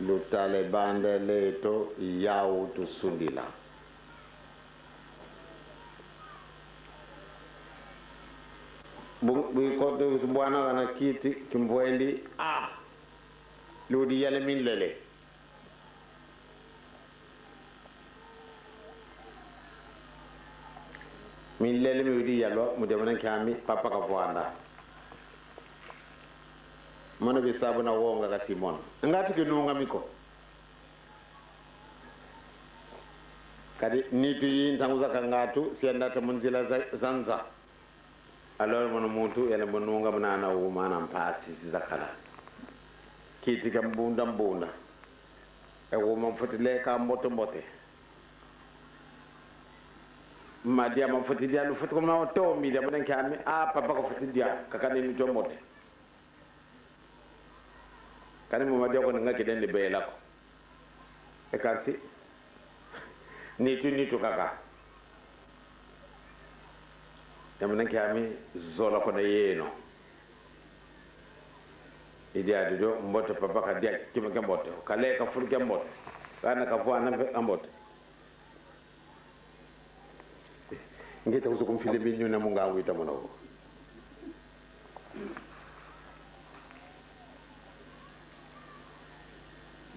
lu Taliban lele to ya wutu sundila bu ko de bwana kana kiti kimbwendi lu di yale min lele min lele mi widi yalo mu demana kami papa ka voanda mano bi sabuna wonga ka simon ngati ke nunga miko kadi nitu yi ntanguza kangatu sienda ta munzila zanza alors mono muntu ele monunga mnana wo mana mpasi sizakala kiti kam bunda e wo mo fotile ka mbote madia ma fotidia lu foto ma to mi dia bonen kami papa ko fotidia kakane ni to mbote kani mo madia ko ngaki den de bela ko e kanti ni tu kaka yamna kami zola ko na yeno idia do mbote papa ka dia kima ke mbote kale ka ful ke mbote kana ka fo anam ambote ngita usukum filibi nyuna munga wita mono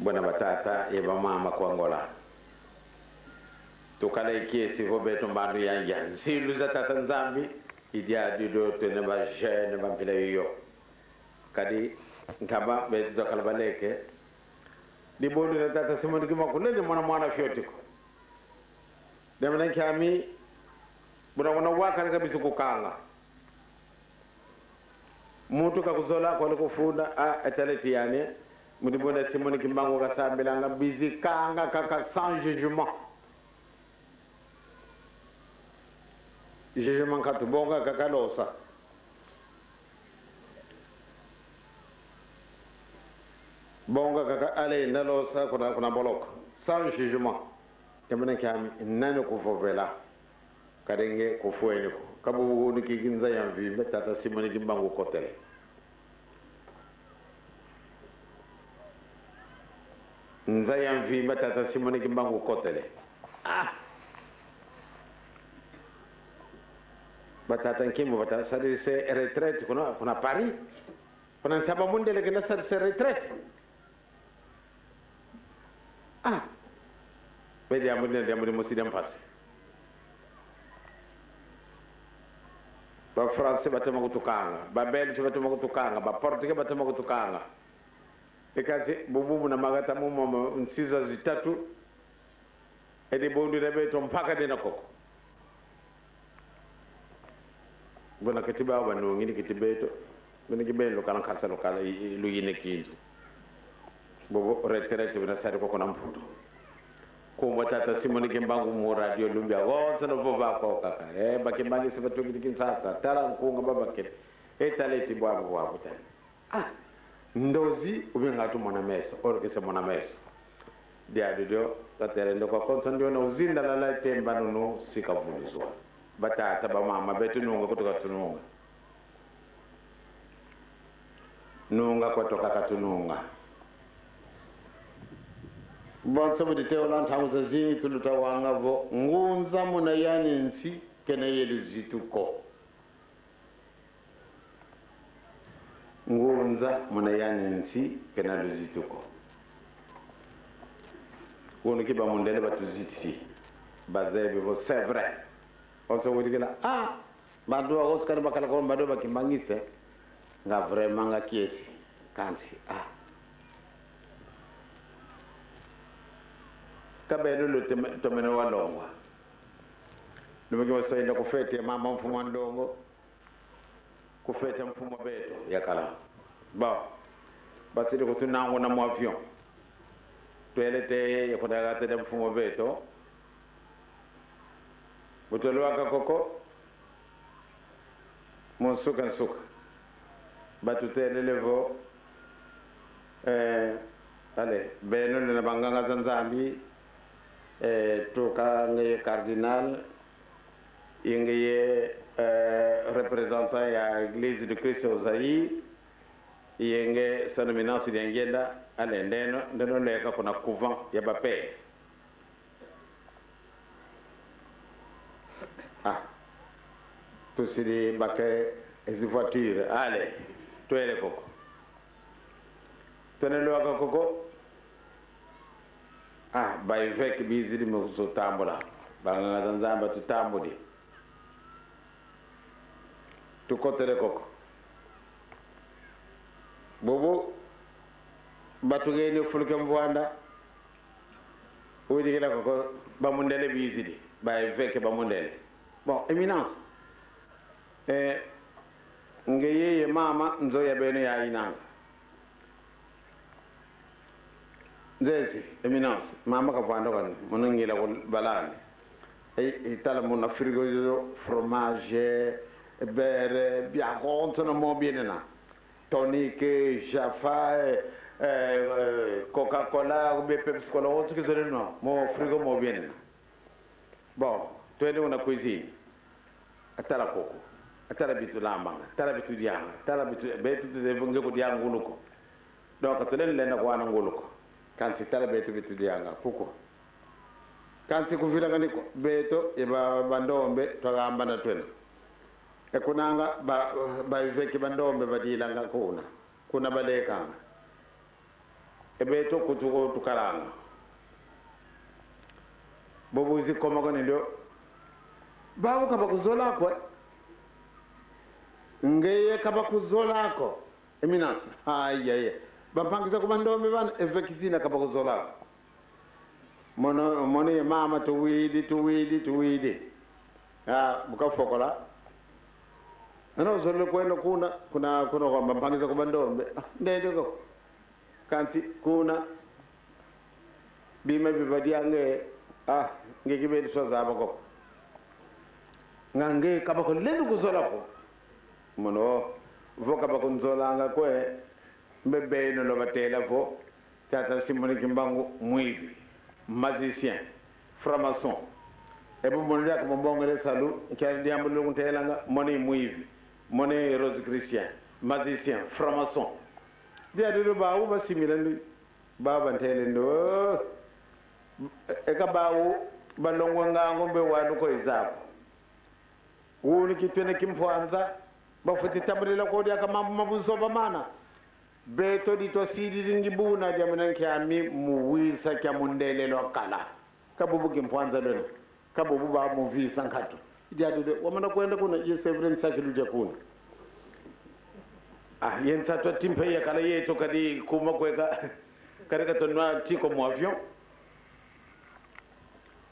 bona batata e ba mama ko ngola to kala kiesi fo beto mbandu yanja silu za tata nzambi idia dido to ne ba jeune ba pila yo kadi nkaba be to kala baleke di bondu na tata simon ki makko le mona mona fiotiko dem nan kami buna wana wakana kabisa kukanga mutu kakuzola kwa liko funda etaleti yani mudi bonda simoni kimbango kasambilanga bizi kanga kaka sans jugement katubonga kakalosa bonga kaka ale nalosa kuna boloko sans jugement temene kami nani kufovela kadenge kufueni ko kabu ni kiginza yamvi betata simoni kimbango kotel nzayam vi batata simoni kimbangu kotele batata nkimo batata sadi se retraite kuna Paris kuna saba mundele kena sadi se retraite bedi amudi musidem passe ba France batema kutukanga ba Belgique batema kutukanga ba Portugal batema kutukanga ekazi bububu na magata mumo nsiza zitatu edi bondu rebeto mpaka dina koko bona katiba wanu ngini kitibeto ngini kibelo kana kasa lokala lu yine kinzu bobo retraite bina sari koko na mputo ko watata simoni kimbangu mu radio lumbia wonse no bova ko kaka bakimbangi sebatu kinsasa tara nkunga babake etaleti bwabo tani ndozi ubengatu mwana meso orkese mwana meso dia dido taterendo kwa konsondo na uzinda la temba no sikavulizwa batata ba mama betu nunga kutoka tununga nunga kutoka katununga bonso budite olan thamuza zini tuluta wangavo ngunza muna yani nsi kene yeli zituko ngunza muna yani nsi kena luzituko wonu kiba mundele batuziti bazebe vo c'est vrai on se wodi kala bado Oscar bakala ko bado bakimangise nga vraiment nga kiesi kanti kabelo lo tomeno walongwa lumeke wasoenda kufete mama mfumo ndongo kufeta mfumo beto yakala basi ko tunango na avion twelete yakodagate de mfumo beto butolwa koko monsuka batutele levo ale beno na banganga zanzambi toka nge cardinal ingeye représentant ya Église de Christ au Zaïre yenge son éminence ngenda ale ndeno leka kuna couvent ya bape tout c'est bakay ezi voiture ale toele koko tonelo aka koko bay fek bizidi mo so tambula banga zanzamba tutambudi tukotele koko bobo batugeni fulke mbwanda udi kila koko bamundele bizidi bay fek bamundele bon éminence ngeyeye mama nzoya beno ya inanga nzezi éminence mama ka vanda kan monongela ko balane itala mon frigo fromage beurre bien content mo bienena tonique jaffa coca-cola ou pepsi cola on ce que c'est non mon frigo mo bienena bon tu es una cuisine atala koko atala bitu lambanga atala bitu dianga atala bitu betu de vonge ko dianga nguluko donc to len len ko wana nguluko kan si tala betu dianga koko kansi kuvila ngani beto e bandombe twagamba na twena e kunanga ba veki bandombe badilanga kuna balekanga e beto kutuko tukaranga bobu zikoma kone ndio babu kaba kuzola kwa ngeye kaba kuzola ko eminasa ayaya bampangisa kubandombe bana evekizina kaba kuzola mono mama tuwidi bukafokola ano zolo kwenda kuna kwa bampangisa kubandombe ndende ko kansi kuna bima bibadiange ngekibedi swazaba ko ngange kaba ko lendu kuzola ko mono voka ba kunzola nga kwe mbebe no lo batela vo tata simoni kimbangu muivi magicien franc-maçon e bo mon yak mo mbongale salu kay diambo lu ntela nga moni muivi moni rose christian magicien franc-maçon dia do baawu ba similandi baba ntele ndo e ka baawu balongo ngango be wadu ko izako woni kitene kimfwanza bafuti tamrila ko dia kama mabuzo bamana beto di to sidi dingi buna dia munan kyami muwisa kya mundelelo kala kabubu kimfwanza lona kabubu ba mu visa nkatu dia do wamana kwenda kuna yesevren sakilu je kuna yensa to timpe ya kala yeto kadi kuma kweka kareka to na tiko mu avion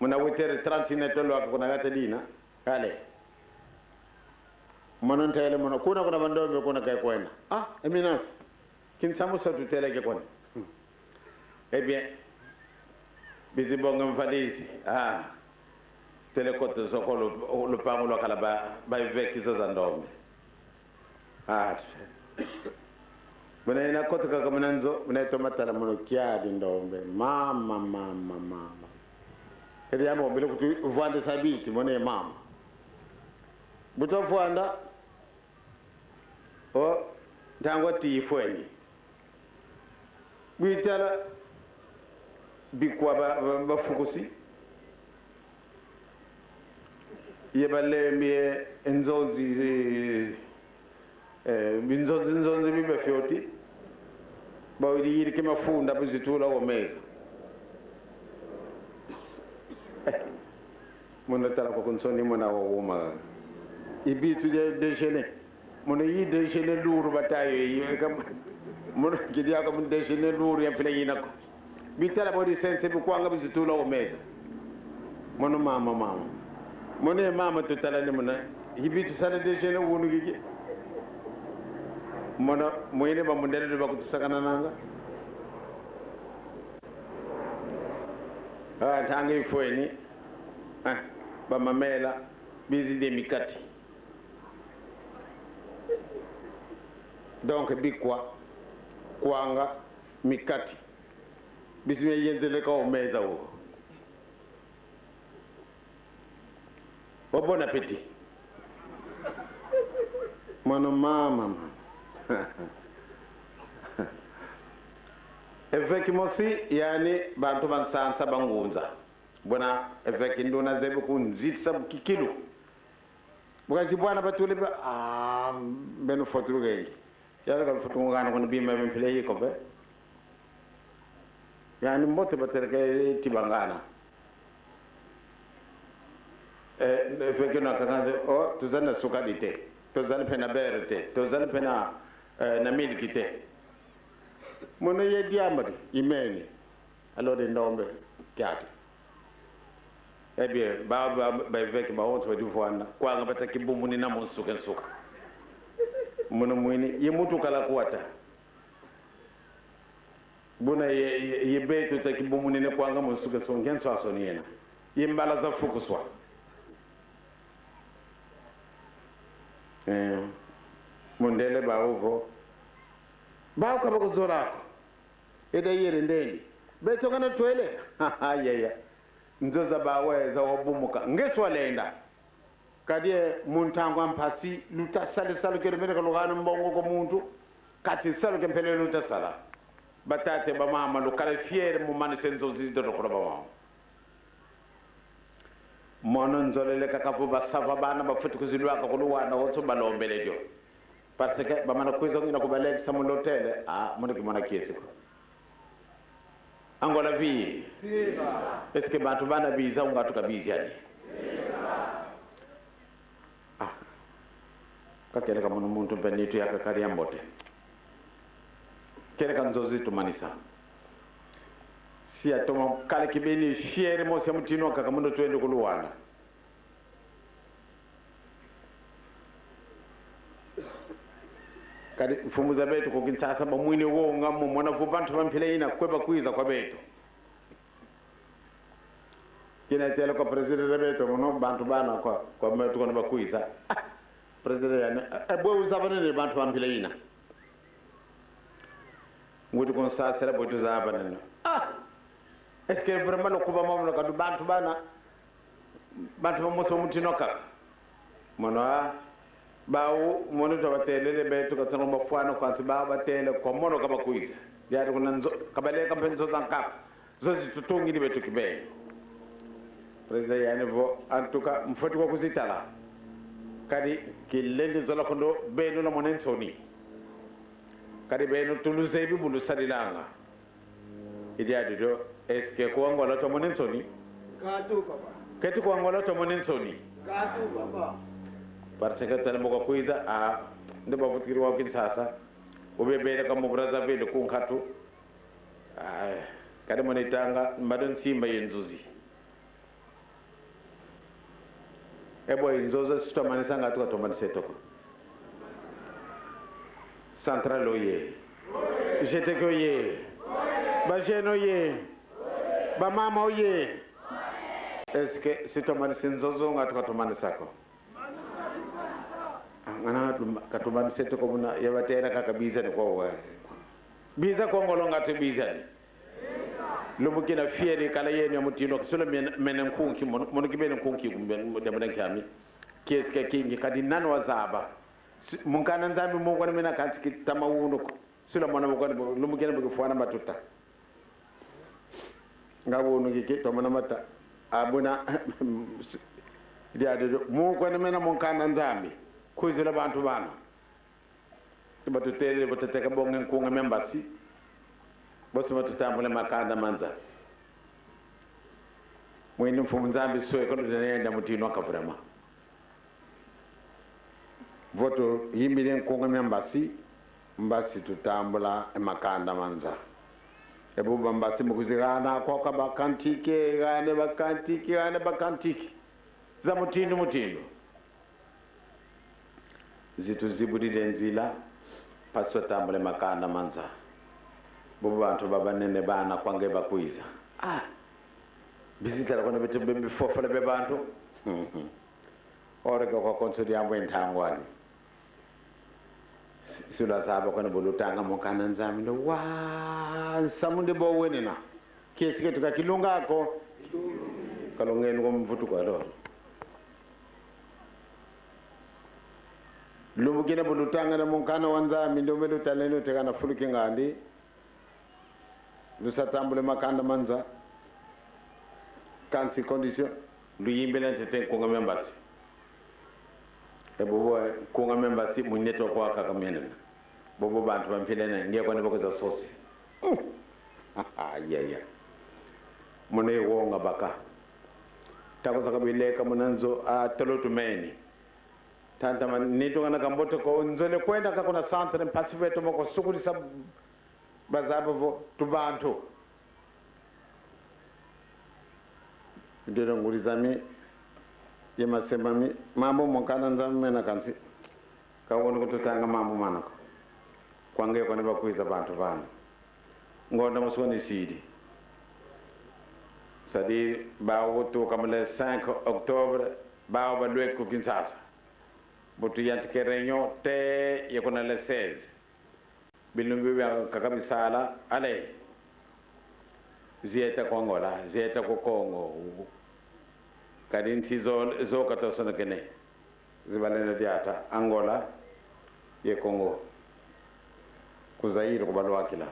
muna witere 30 netolo akuna gata dina kale monon tele mono kuna bandombe kuna kay kwena eminence kin samu sotu tele ke kone bien bizibonga mfadisi tele koto sokolo lo pangulo kala ba veki zo zandombe bana ina koto ka kamananzo bana to matala mono kiadi ndombe mama edi amo bile kutu vande sabiti mone mama buto fuanda tango ti fweni bitala bikwa ba fukusi yebale mie enzozi binzozi bibe fioti bawidi yiri kema funda bizitula wo meza mona tala ko konsoni mona wo ma ibitu de déjeuner mona yi déjeuner lourd bataye yi kam mona kidia ko mun déjeuner lourd ya fele yi nako bi tala bodi sense bi ko nga bizitula wo meza mona mama mona mama to tala ni mona ibitu sala déjeuner wonu gigi mona moyne ba mundele de ba ko sakana nanga tanga ifweni ba mamela bizi de mikati donc bikwa kwanga mikati bisime yenzele ko meza wo bon appétit mono mama effectivement yani bantu bansansa bangunza bona effect ndona zebe kunzitsa kikilu bukazi bwana batule ba beno fotru gay yalla gal fotu ngana ko bima ben play ko be yani mbote baterke tibangana effect na kakande tuzana sukadite tuzana pena berte tuzana pena na milkite mono ye diamari imeni alode ndombe kyati bien baba veki ba wonto du fwana kwa nga bataki bumuni na musuka mono mwini ye mutu kala kuwata buna ye beto taki bumuni ne kwa nga musuka ngen so asoniena ye mbala za fukuswa mundele ba uko ba ka bako zorako eda yere ndeni beto kana toile yaya nzoza baweza wabumuka ngeswalenda kadie muntangwa mpasi luta sale kero mene kalugana mbongo ko muntu kati sale ke mpele luta sala batate ba mama lo kala fiere mu mane senzo zido ko ba mama mono nzolele kakapo basava bana bafuti kuzilwa ka kuluwana wotso balombele jo parce que bamana kuiza ngina kubalek samu lotele mona ki mona kiesi ko angola vi est ce que bantu bana biza ungatu kabizi ani kakele kama muntu benitu yakakari ambote kele kanzozi tumanisa si atoma kale kibeni fiere mo se mutino kakamundo twende kuluwana kadi mfumu za betu kukinsasa bamwine wo ngamo mwana vubantu bampile ina kweba kuiza kwa betu kina tele ko president betu mono bantu bana kwa metu kono bakuiza president yana bo usabane ne bantu bampile ina ngudi kon sa sera botu zabane est-ce que vraiment lo kuba mamuno kadu bantu bana bantu bamoso mutino kaka mono bawo mono to batele betu ko tono mafwana kwansi ba batele ko mono kaba kuiza yari kuna nzo kabale ka penzo zanka zozi tutungi betu kibe president yani vo antuka mfoti ko kuzitala kadi kilende zola kondo beno na monen soni kadi beno tuluze bi bulu sadilanga idi adido est-ce que ko ngola to monen soni katu papa ketu ko ngola to monen soni katu papa parce que tele moko kuiza nde ba futkiri wa Kinshasa obe bele kam Brazzaville ku khatu kadi monitanga mbadon simba yenzuzi ebo inzoza sitomani sanga tuka tomani setoko central oye jete ko ye ba jeno ye ba mama oye est-ce que sitomani sinzozo ngatuka tomani sako ngana katumani setoko muna yabatera kakabiza ni kwa biza ko ngolo ngate biza ni lumu kina fieri kala yeni amutino solo menen kunki mon kibenen kunki de menen kami keske kingi kadi nan wazaba mun kana nzambi mun ko mena kanski tamawuno ko solo mona ko lumu kina bugo fona matuta ngabo no gike to mona mata abuna dia de mun ko mena mun kana nzambi kuzila bantu bana tibatu tele boteteka bongen kunga membasi bosi matutambule makanda manza mwini mfumu nzambi soe kono nenda mutino kafurama voto yimbilen kunga membasi mbasi tutambula makanda manza ebu bambasi mukuzigana kwa bakantike gane bakantike za mutino zitu zibudi denzila paso tambule makanda manza bubu bantu baba nene bana kwange bakuiza bizitala kono betu bembe fofale be bantu ore ko konsodi ambo entangwani sula saba kono bulutanga mukana nzami ndo wa samunde bo wenena kesike tukakilunga ko kalongeni ko mvutu kwa lo lumu kina bulutanga na mukana wanzami ndo melu taleno tekana fuluki ngandi lusa tambule makanda manza kansi condition lu yimbele tete ko ngam mbasi e bobo ko ngam mbasi mu neto ko aka kamenen bobo bantu bamfilene ngiye ko ne bako za sosi ya mone wo ngabaka tako saka bileka munanzo tolotu meni tanta man nito ngana kambote ko nzole kwenda ka kuna centre pacifique to moko sukuri sab bazabo tubantu ndero ngurizami yemasembami mambo mokana nzami mena kansi kawono ko tutanga mambo manako kwange ko ne bakuiza bantu bana ngonda musoni sidi c'est-à-dire bawo to comme le 5 octobre bawo ba lwe ko Kinshasa botu yantike réunion te yekona le 16 bilumbi ya kakabisala ale zieta kongola zieta ko Kongo kadin sizo zo kato sono kene zibalene diata Angola ye Kongo ku Zaire ko balwa kila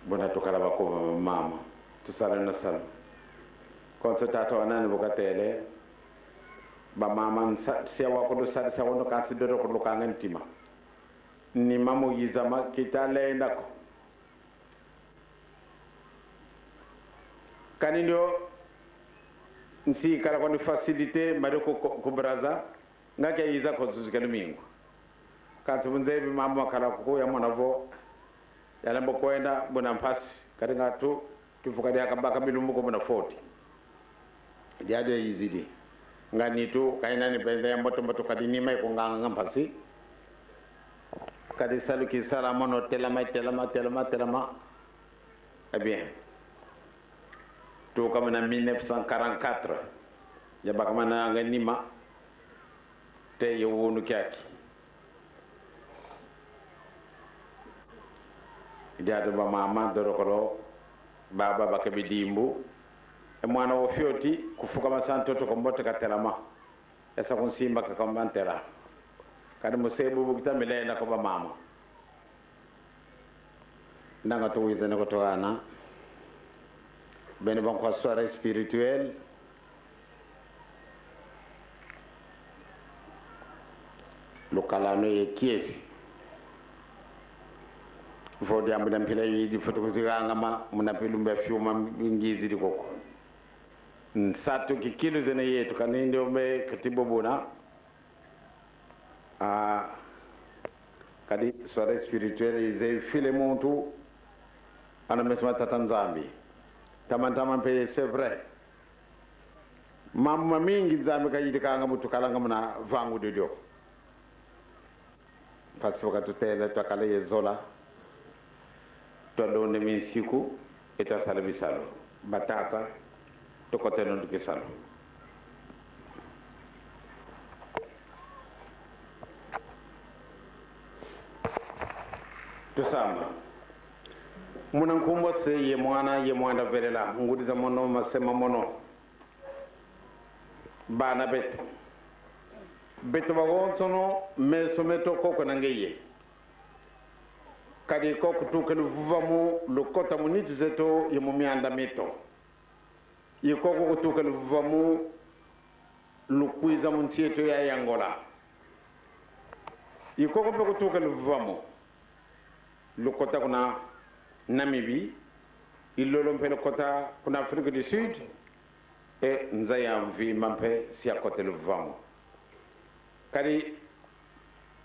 bona to kala bako mama to sala na sala konso tata wanani bukatele ba mama sia wako sa sa wono kansi do ko lukanga ntima ni mamu yizama kitale ndako kanindo nsi kala ko ni facilité mari ko braza ngake yiza ko zuzikana mingu kansi bunze bi mamu kala ko ya mona vo yala mbo kwenda bona mpasi kati ngatu kifuka dia kabaka bilumbu ko bona 40 dia de yizidi ngani tu kaina ni bende ya moto kadi ni mai ko nganga mpasi kadi salu ki sala mono telama eh bien tu comme en 1944 ya bakamana nganima te yewonu kyaki dia do ba mama dorokoro baba bakabi dimbu e mwana wo fioti kufuka masanto to kombote katelama esa kun simba ka kombantera kadi musebu bukita milena ko ba mama ndanga to wizene ko to ana bene bon ko soirée spirituelle lokalano e kiesi fodi ambuda mpila yi foto ko ziganga ma munapilumba fiuma ngizi dikoko nsatu ki kilo zene yetu kaninde ombe katibo bona kadi soirée spirituelle izei file muntu ana mesma tatanzambi tamantama pe c'est vrai mamma mingi nzambi kayidi kanga mutu kalanga muna vangu dodio parce que tutela to kala yezola to ndone min siku eta salabi salo batata to kote non ke salo to samba munan kumbo se ye mwana verela ngudi za mono masema mono bana beto bago sono me someto koko nangeye kadi koko tukelu vuvamu lokota munitu zeto ye mumianda mito ye koko tukelu vuvamu lukwiza munsieto ya yangola ye koko pe tukelu vuvamu lokota kuna Namibie ilolo mpelo kota kuna Afrique du Sud e nzaya mvi mampe siya kote luvamu kadi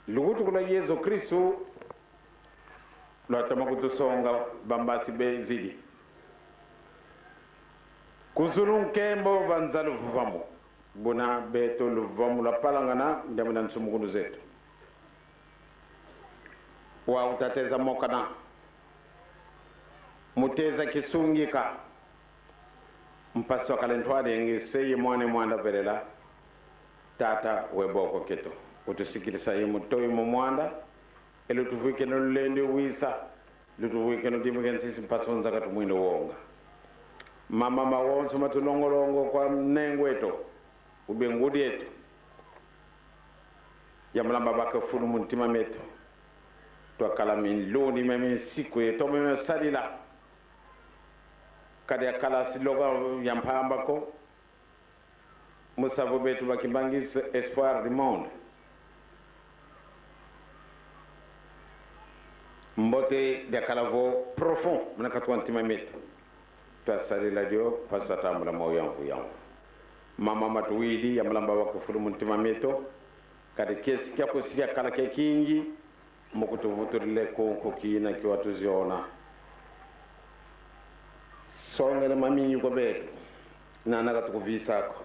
lugutu kuna Yesu Kristu lo atamakutu songa bambasi be zidi kuzulun kembo vanza luvamu buna beto luvamu la palangana ndemuna nsumukundu zetu wa utateza mokana muteza kisungika mpasto kalentwade ngi sey mwana verela tata weboko keto utusikirisa yimu toyi mu mwanda elu tuvuke no lende wisa lutuvuke no dimugensi mpasto nzaka tumwinde wonga mama mawonso matulongolongo kwa nengweto ubengudi yetu yamlamba baka fulu muntima meto to kala min loni meme siku yeto meme salila kadi akala siloga yampamba ko musavo betu bakibangis espoir du monde mbote de kalavo profond mnaka twantima meto to salila dio pasto tambula mo yanfu mama matuwidi yamlamba wako fulu muntima meto kadi kesi kyako sikia kala ke kingi mokuto vuturile ko kina ki watu ziona songele mami yuko beto nana katukuvisa ko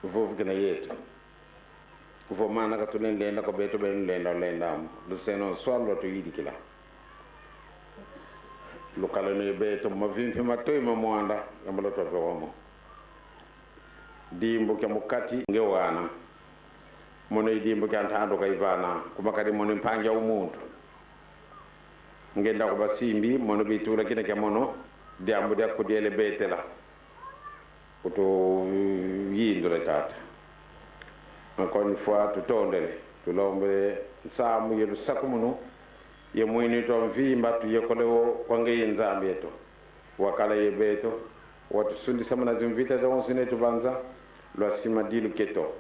vovu kena yetu kufo mana katulenda ko beto ben lenda luseno swallo to yidi kila lokalo ne beto mavimpi matoy mamwanda yamalo to vomo dimbo kya mukati ngewana mono idimbo kya ntando kaivana kumakadi mono mpanja umuntu ngenda ko basimbi mono bitura kina kya mono diambo dia ko diele betela oto yindore tata encore une fois to tondele to lombe samu yelu sakumunu ye moyni to vimba to yekole ko ngey nzambe to wakala yebeto watu sundi samana zimvita za onsine tubanza lo asima dilu keto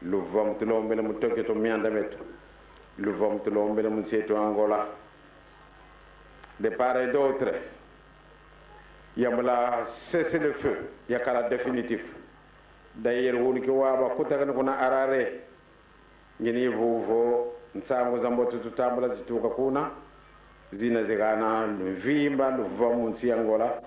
lu vom tulombele mutoke to mianda meto lu vom tulombele museto Angola de part et d'autre yamla cesser le feu yakala définitif d'ailleurs woni ko waba kutaka kuna arare ngini vuvo nsango zamboto tutambula zituka kuna zina zigana vimba luva munsi Angola.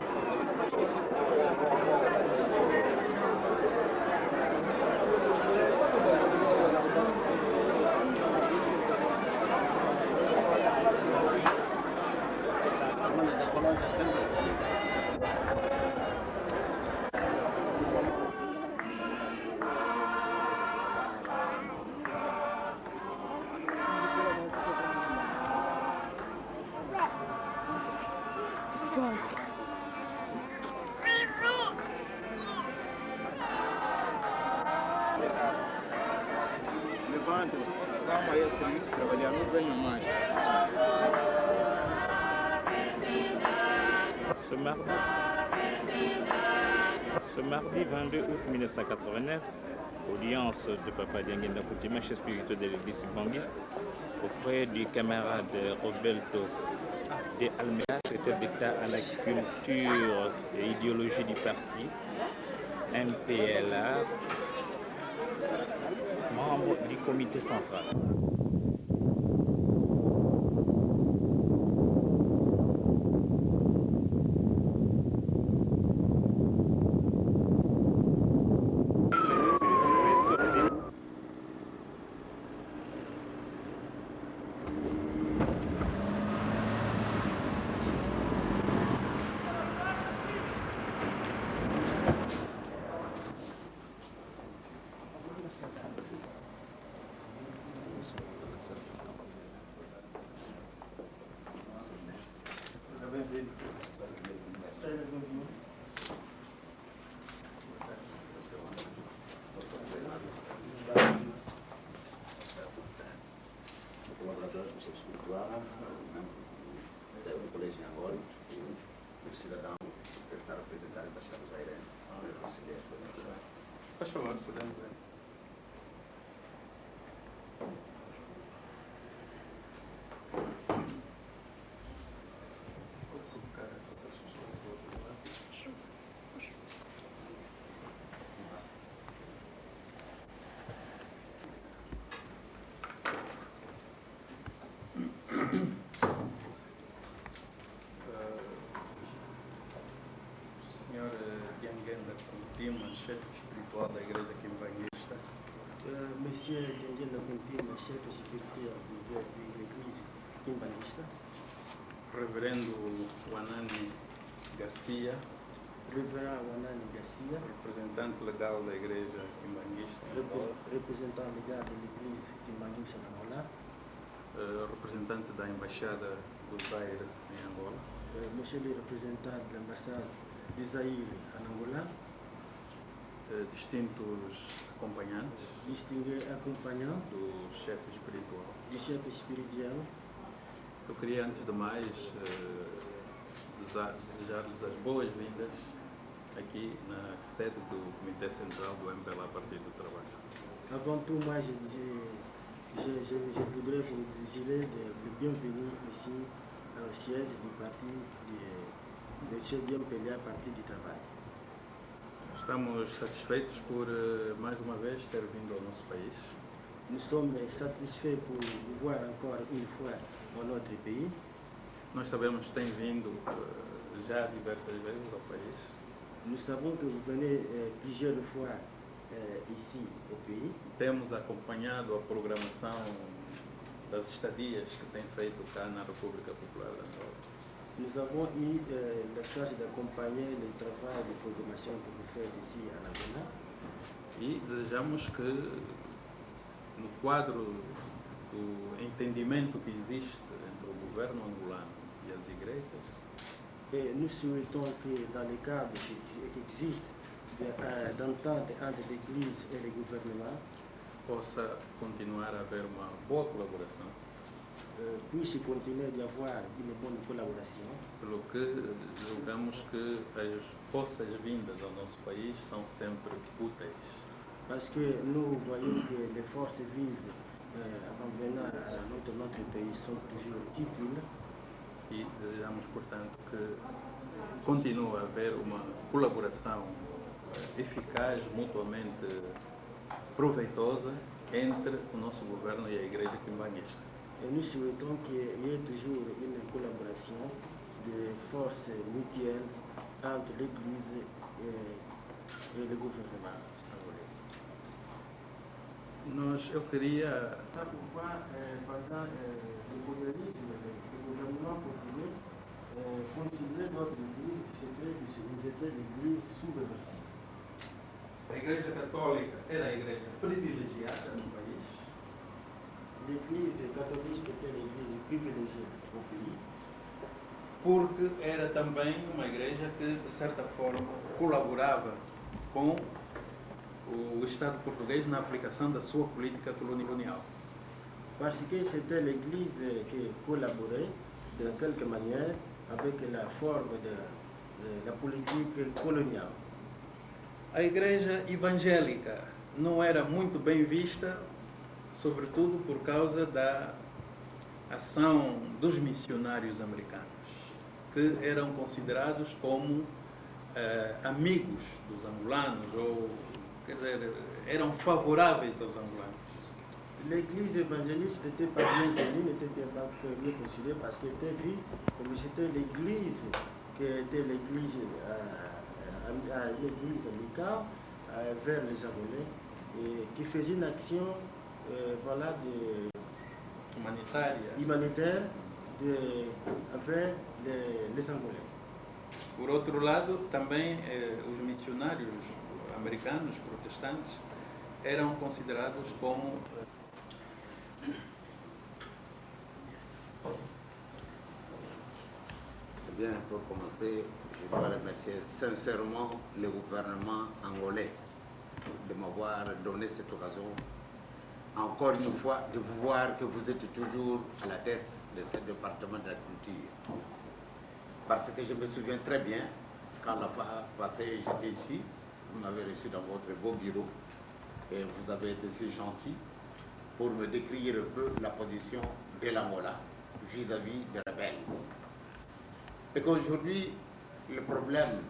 Ce mardi 22 août 1989, audience de Papa Dianguinda Coutima, chef spirituel de l'église banguiste, auprès du camarade Roberto de Almeida, secrétaire d'État à la culture et idéologie du parti MPLA, membre du comité central. Chefe espiritual da igreja quimbanguista. Monsieur Dianguinda Coutima, chefe espiritual de l'église quimbanguista. Reverendo Wanani Garcia. Reverendo Wanani Garcia. Representante legal da igreja quimbanguista. Representante legal da igreja quimbanguista em Angola. Representante da embaixada do Zaire em Angola. Monsieur le représentant de l'ambassade de Zaire en Angola. Distintos acompanhantes. Distinguido acompanhante do chefe espiritual. Do chefe espiritual. Eu queria, antes de mais, desejar-lhes as boas-vindas aqui na sede do Comitê Central do MPLA Partido do Trabalho. Avant tout, moi, je voudrais vous désirer le bienvenue ici au siège du parti de M. MPLA Partido do Trabalho. Estamos satisfeitos por, mais uma vez, ter vindo ao nosso país. Nous sommes satisfaits pour vous voir encore une fois dans notre pays. Nós sabemos que tem vindo já diversas vezes ao país. Nous savons que vous venez plusieurs fois ici au pays. Temos acompanhado a programação das estadias que tem feito cá na República Popular de Angola. Nous avons eu la charge d'accompagner le travail de programmation que vous faites ici à Angola. E desejamos que, no quadro do entendimento que existe entre o governo angolano e as igrejas, et nous souhaitons que dans le cadre qui existe d'entente entre l'Église et le gouvernement, possa continuar a haver uma boa colaboração. puisse continuer d'y avoir une bonne collaboration. Pelo que julgamos que as forças-vindas ao nosso país são sempre úteis. Parce que nous voyons que les forces vives en venant à notre pays sont toujours utiles. E desejamos, portanto, que continue a haver uma colaboração eficaz, mutuamente proveitosa entre o nosso governo e a Igreja quimbanguista. Et nous souhaitons qu'il y ait toujours une collaboration de forces mutuelles entre l'Église et le gouvernement angolais. Eu queria C'est pourquoi, pendant le colonialisme, le gouvernement portugais considérait notre Église c'était l'Église subversive. a Igreja Católica era a igreja privilegiada no país, L'Église catholique était l'Église privilégiée au pays, porque era também uma igreja que, de certa forma, colaborava com o Estado português na aplicação da sua política colonial. parce que c'était l'Église qui collaborait de quelque manière avec la forme de la politique coloniale. A igreja evangélica não era muito bem vista, sobretudo por causa da ação dos missionários americanos, que eram considerados como amigos dos angolanos, ou, quer dizer, eram favoráveis aos angolanos. L'église évangéliste n'était pas bien connue, n'était pas bien considérée parce qu'elle était vue comme c'était l'église qui était l'église amicale vers les Angolais et qui faisait une action voilà, humanitaire envers les Angolais. Por outro lado, também os missionários americanos, protestantes, eram considerados como Bien, pour commencer, je dois remercier sincèrement le gouvernement angolais de m'avoir donné cette occasion, encore une fois, de vous voir que vous êtes toujours à la tête de ce département de la culture. Parce que je me souviens très bien, quand la fois passée j'étais ici, vous m'avez reçu dans votre beau bureau et vous avez été si gentil pour me décrire un peu la position de l'Angola vis-à-vis des rebelles. Et qu'aujourd'hui, le problème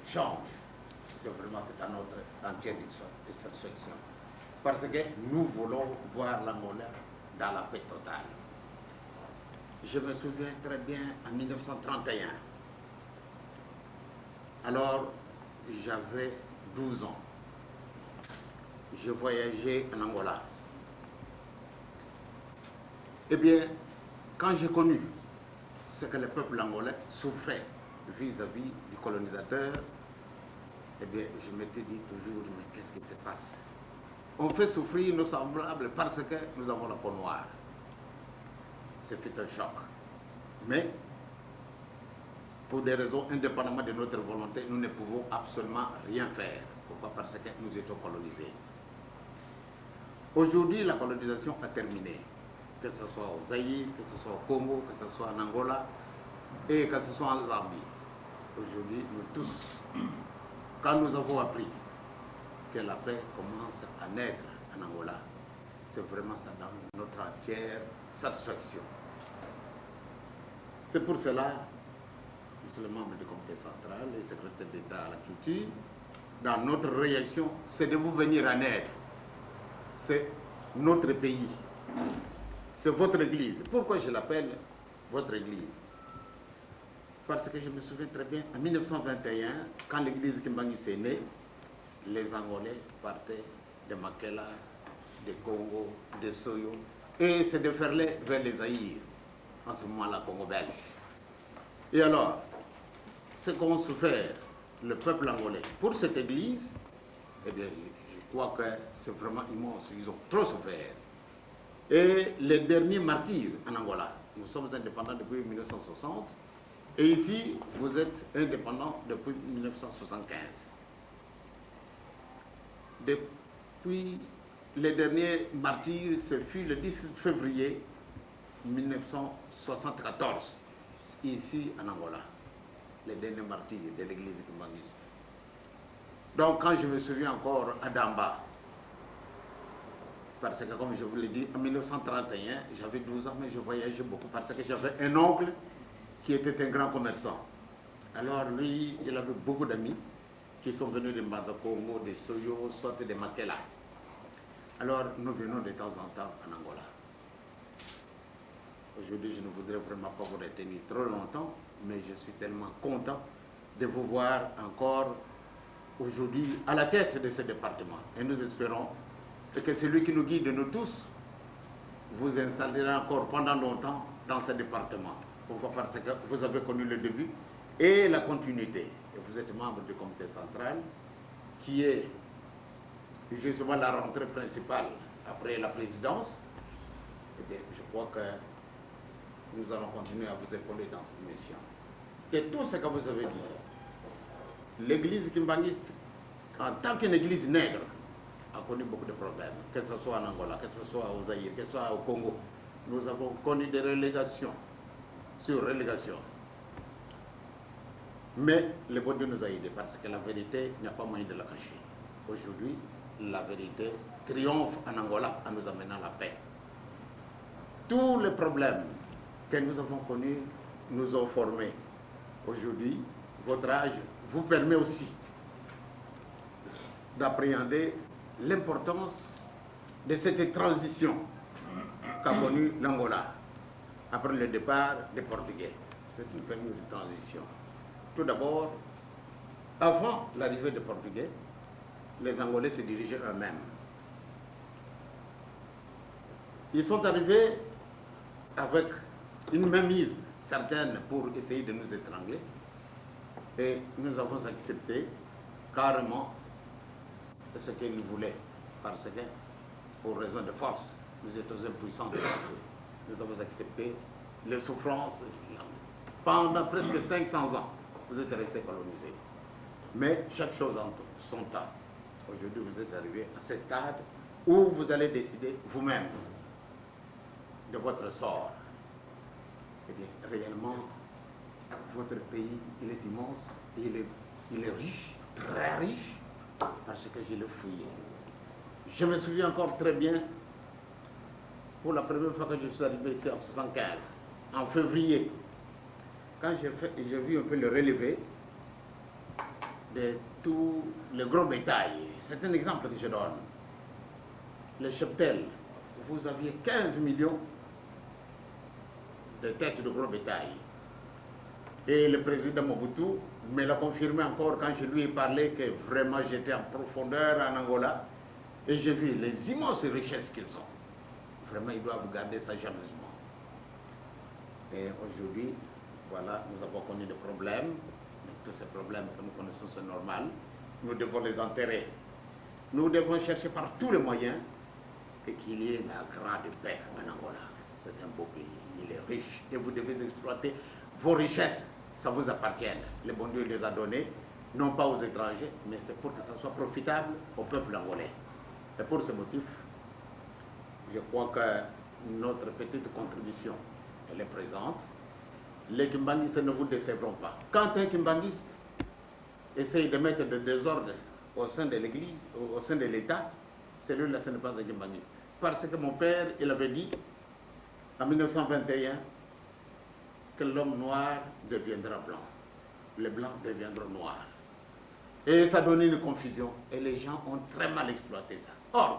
change. C'est vraiment à notre entière satisfaction. Parce que nous voulons voir l'Angola dans la paix totale. Je me souviens très bien en 1931. Alors, j'avais 12 ans. Je voyageais en Angola. Eh bien, quand j'ai connu ce que le peuple angolais souffrait vis-à-vis du colonisateur, eh bien, je m'étais dit toujours, mais qu'est-ce qui se passe? On fait souffrir nos semblables parce que nous avons la peau noire. Ce fut un choc. Mais, pour des raisons indépendamment de notre volonté, nous ne pouvons absolument rien faire. Pourquoi? Parce que nous étions colonisés. Aujourd'hui, la colonisation a terminé. Que ce soit au Zaïre, que ce soit au Congo, que ce soit en Angola et que ce soit en Zambie. Aujourd'hui, nous tous, quand nous avons appris que la paix commence à naître en Angola, c'est vraiment ça dans notre entière satisfaction. C'est pour cela, monsieur le membre du comité central et secrétaire d'État à la culture, dans notre réaction, c'est de vous venir en aide. C'est notre pays. C'est votre église. Pourquoi je l'appelle votre église? Parce que je me souviens très bien, en 1921, quand l'église Kimbangi s'est née, les Angolais partaient de Makela, de Congo, de Soyo, et se déferlaient vers les Zaïre, en ce moment-là, Congo belge. Et alors, ce qu'ont souffert le peuple angolais pour cette église, eh bien, je crois que c'est vraiment immense. Ils ont trop souffert. Et les derniers martyrs en Angola, nous sommes indépendants depuis 1960, et ici, vous êtes indépendants depuis 1975. Depuis les derniers martyrs, ce fut le 17 février 1974, ici en Angola, les derniers martyrs de l'église kimbanguiste. Donc quand je me souviens encore à Damba, parce que comme je vous l'ai dit, en 1931, j'avais 12 ans, mais je voyageais beaucoup parce que j'avais un oncle qui était un grand commerçant. Alors lui, il avait beaucoup d'amis qui sont venus de Mbanza-Congo, de Soyo, soit de Makela. Alors nous venons de temps en temps en Angola. Aujourd'hui, je ne voudrais vraiment pas vous retenir trop longtemps, mais je suis tellement content de vous voir encore aujourd'hui à la tête de ce département. Et nous espérons que celui qui nous guide, nous tous, vous installerez encore pendant longtemps dans ce département. Pourquoi? Parce que vous avez connu le début et la continuité. Et vous êtes membre du comité central, qui est justement la rentrée principale après la présidence. Et bien, je crois que nous allons continuer à vous épauler dans cette mission. Et tout ce que vous avez dit, l'église kimbanguiste, en tant qu'une église nègre, a connu beaucoup de problèmes, que ce soit en Angola, que ce soit au Zaïre, que ce soit au Congo. Nous avons connu des relégations sur relégation. Mais le bon Dieu nous a aidés parce que la vérité, il n'y a pas moyen de la cacher. Aujourd'hui, la vérité triomphe en Angola en nous amenant la paix. Tous les problèmes que nous avons connus nous ont formés. Aujourd'hui, votre âge vous permet aussi d'appréhender l'importance de cette transition qu'a connue l'Angola après le départ des Portugais. C'est une période de transition. Tout d'abord, avant l'arrivée des Portugais, les Angolais se dirigeaient eux-mêmes. Ils sont arrivés avec une mainmise certaine pour essayer de nous étrangler et nous avons accepté carrément ce qu'ils voulaient parce que, pour raison de force, nous étions impuissants de nous avons accepté les souffrances pendant presque 500 ans. Vous êtes restés colonisés. Mais chaque chose en son temps. Aujourd'hui, vous êtes arrivés à ce stade où vous allez décider vous-même de votre sort. Eh bien, réellement, votre pays, il est immense, il est riche, très riche, parce que je l'ai fouillé. Je me souviens encore très bien, pour la première fois que je suis arrivé ici en 1975, en février, quand j'ai vu un peu le relevé de tout le gros bétail. C'est un exemple que je donne. Le cheptel, vous aviez 15 millions de têtes de gros bétail. Et le président Mobutu me l'a confirmé encore quand je lui ai parlé que vraiment j'étais en profondeur en Angola et j'ai vu les immenses richesses qu'ils ont. Vraiment, ils doivent garder ça jalousement. Et aujourd'hui, voilà, nous avons connu des problèmes. Tous ces problèmes que nous connaissons, c'est normal. Nous devons les enterrer. Nous devons chercher par tous les moyens qu'il y ait la grande paix en Angola. C'est un beau pays, il est riche et vous devez exploiter vos richesses. Ça vous appartient. Le bon Dieu les a données, non pas aux étrangers, mais c'est pour que ça soit profitable au peuple angolais. Et pour ce motif, je crois que notre petite contribution, elle est présente. Les kimbanguistes ne vous décevront pas. Quand un kimbanguiste essaye de mettre des désordres au sein de l'Église, au sein de l'État, celui-là, ce n'est pas un kimbanguiste. Parce que mon père, il avait dit, en 1921, que l'homme noir deviendra blanc. Les blancs deviendront noirs. Et ça donnait une confusion. Et les gens ont très mal exploité ça. Or,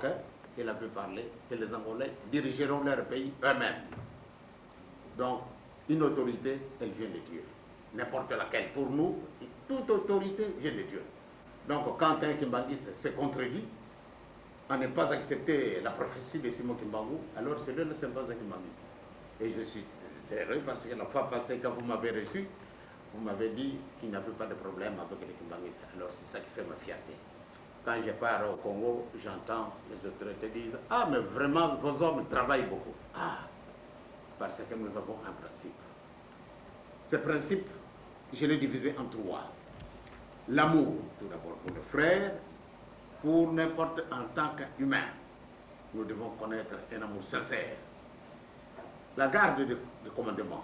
il avait parlé que les Angolais dirigeront leur pays eux-mêmes. Donc, une autorité, elle vient de Dieu. N'importe laquelle. Pour nous, toute autorité vient de Dieu. Donc, quand un kimbanguiste se contredit, à ne pas accepter la prophétie de Simon Kimbangu, alors celui-là, ce n'est pas un kimbanguiste. Et je suis très heureux parce que la fois passée, quand vous m'avez reçu, vous m'avez dit qu'il n'y avait pas de problème avec les kimbanguistes. Alors, c'est ça qui fait ma fierté. Quand je pars au Congo, j'entends les autorités dire « Ah, mais vraiment, vos hommes travaillent beaucoup. » Ah, parce que nous avons un principe. Ce principe, je l'ai divisé en trois. L'amour, tout d'abord, pour le frère, pour n'importe en tant qu'humain. Nous devons connaître un amour sincère. la garde de commandement,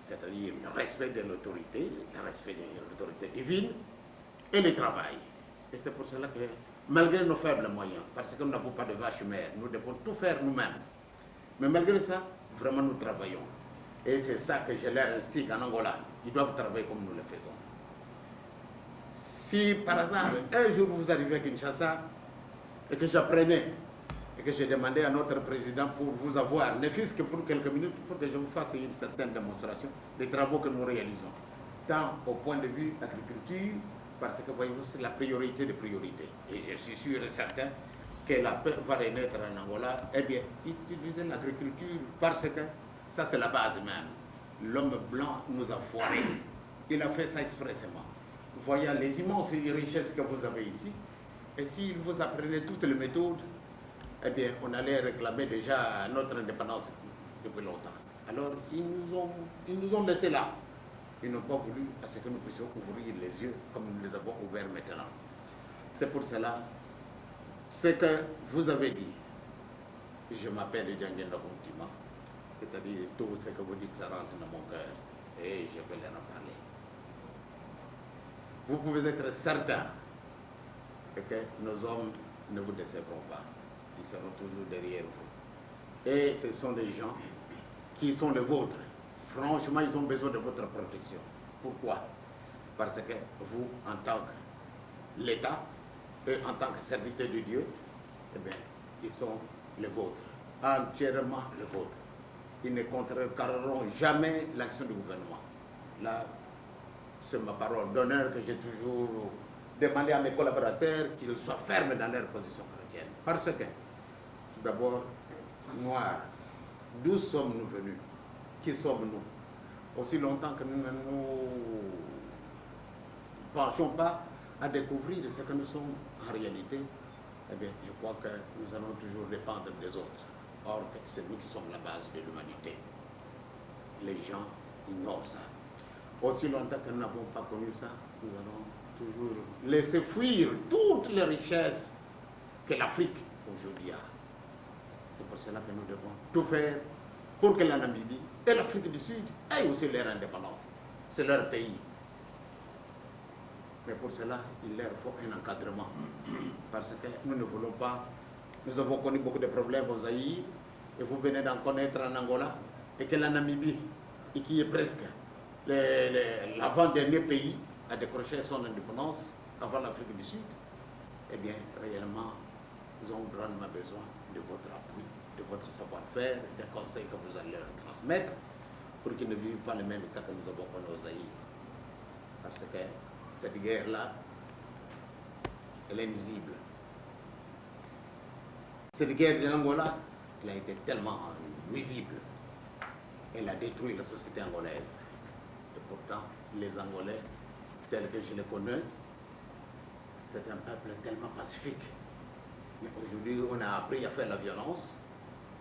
c'est-à-dire le respect de l'autorité, le respect de l'autorité divine et le travail. Et c'est pour cela que, malgré nos faibles moyens, parce que nous n'avons pas de vache mère, nous devons tout faire nous-mêmes. Mais malgré ça, vraiment nous travaillons. Et c'est ça que je leur instigue en Angola. Ils doivent travailler comme nous le faisons. Si par hasard, un jour vous arrivez à Kinshasa et que j'apprenais et que j'ai demandé à notre président pour vous avoir, ne fût-ce que pour quelques minutes, pour que je vous fasse une certaine démonstration des travaux que nous réalisons, tant au point de vue agriculture, parce que voyez-vous, c'est la priorité des priorités. Et je suis sûr et certain que la paix va renaître en Angola. Eh bien, utiliser l'agriculture parce que ça, c'est la base même. L'homme blanc nous a foirés. Il a fait ça expressément. Voyez les immenses richesses que vous avez ici. Et s'il vous apprenait toutes les méthodes, eh bien, on allait réclamer déjà notre indépendance depuis longtemps. Alors, ils nous ont laissé là. Ils n'ont pas voulu à ce que nous puissions ouvrir les yeux comme nous les avons ouverts maintenant. C'est pour cela, ce que vous avez dit, je m'appelle Djangenda Kontima, c'est-à-dire tout ce que vous dites, ça rentre dans mon cœur et je vais leur en parler. Vous pouvez être certain que nos hommes ne vous décevront pas. Ils seront toujours derrière vous. Et ce sont des gens qui sont les vôtres. Franchement, ils ont besoin de votre protection. Pourquoi? Parce que vous, en tant que l'État, et en tant que serviteur de Dieu, eh bien, ils sont les vôtres, entièrement les vôtres. Ils ne contrecarreront jamais l'action du gouvernement. Là, c'est ma parole d'honneur que j'ai toujours demandé à mes collaborateurs qu'ils soient fermes dans leur position chrétienne. Parce que, tout d'abord, noirs, d'où sommes-nous venus? Qui sommes-nous? Aussi longtemps que nous ne nous penchons pas à découvrir ce que nous sommes en réalité, eh bien, je crois que nous allons toujours dépendre des autres. Or, c'est nous qui sommes la base de l'humanité. Les gens ignorent ça. Aussi longtemps que nous n'avons pas connu ça, nous allons toujours laisser fuir toutes les richesses que l'Afrique aujourd'hui a. C'est pour cela que nous devons tout faire pour que la Namibie et l'Afrique du Sud aient aussi leur indépendance. C'est leur pays. Mais pour cela, il leur faut un encadrement. Parce que nous ne voulons pas. Nous avons connu beaucoup de problèmes au Zaïre, et vous venez d'en connaître en Angola, et que la Namibie, et qui est presque l'avant-dernier pays à décrocher son indépendance avant l'Afrique du Sud, eh bien, réellement, nous avons grandement besoin de votre appui, de votre savoir-faire, des conseils que vous allez leur transmettre, pour qu'ils ne vivent pas le même cas que nous avons connu au Zaïre. Parce que cette guerre-là, elle est nuisible. Cette guerre de l'Angola, elle a été tellement nuisible. Elle a détruit la société angolaise. Et pourtant, les Angolais, tels que je les connais, c'est un peuple tellement pacifique. Mais aujourd'hui, on a appris à faire la violence,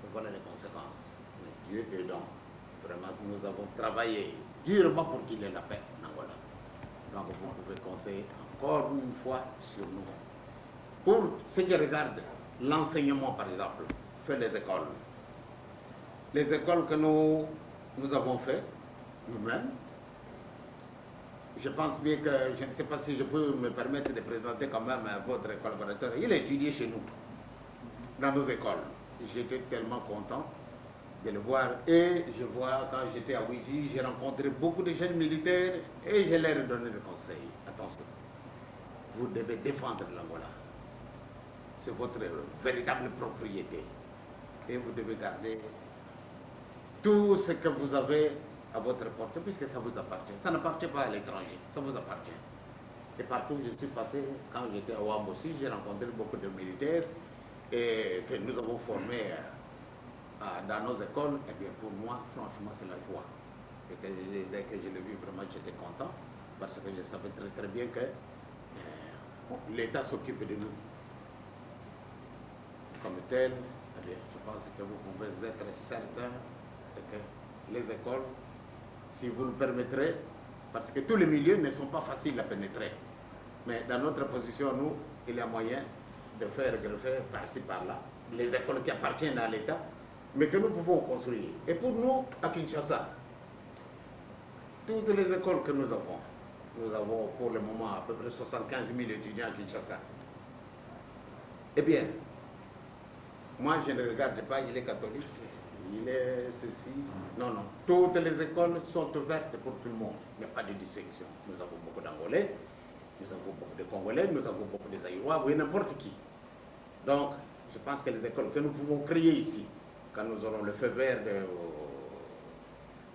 et voilà les conséquences. Mais Dieu aidant, vraiment, nous avons travaillé durement pour qu'il y ait la paix en Angola. Donc vous pouvez compter encore une fois sur nous. Pour ce qui regarde l'enseignement, par exemple, fait les écoles. Les écoles que nous avons fait nous-mêmes, je pense bien que, je ne sais pas si je peux me permettre de présenter quand même votre collaborateur. Il a étudié chez nous, dans nos écoles. J'étais tellement content de le voir. Et je vois, quand j'étais à Ouizy, j'ai rencontré beaucoup de jeunes militaires et je leur ai donné des conseils. Attention, vous devez défendre l'Angola. C'est votre véritable propriété. Et vous devez garder tout ce que vous avez à votre portée, puisque ça vous appartient. Ça n'appartient pas à l'étranger, ça vous appartient. Et partout où je suis passé, quand j'étais à Ouam aussi, j'ai rencontré beaucoup de militaires et que nous avons formés dans nos écoles. Et bien pour moi, franchement, c'est la joie. Et que dès que je l'ai vu, vraiment, j'étais content, parce que je savais très très bien que l'État s'occupe de nous. Comme tel, eh bien, je pense que vous pouvez être certain que les écoles, si vous le permettrez, parce que tous les milieux ne sont pas faciles à pénétrer. Mais dans notre position, nous, il y a moyen de faire greffer par-ci, par-là les écoles qui appartiennent à l'État mais que nous pouvons construire. Et pour nous, à Kinshasa, toutes les écoles que nous avons pour le moment à peu près 75 000 étudiants à Kinshasa. Eh bien, moi je ne regarde pas, il est catholique, il est ceci. Non, non. Toutes les écoles sont ouvertes pour tout le monde. Il n'y a pas de distinction. Nous avons beaucoup d'Angolais, nous avons beaucoup de Congolais, nous avons beaucoup de Zaïrois, oui, n'importe qui. Donc, je pense que les écoles que nous pouvons créer ici, quand nous aurons le feu vert de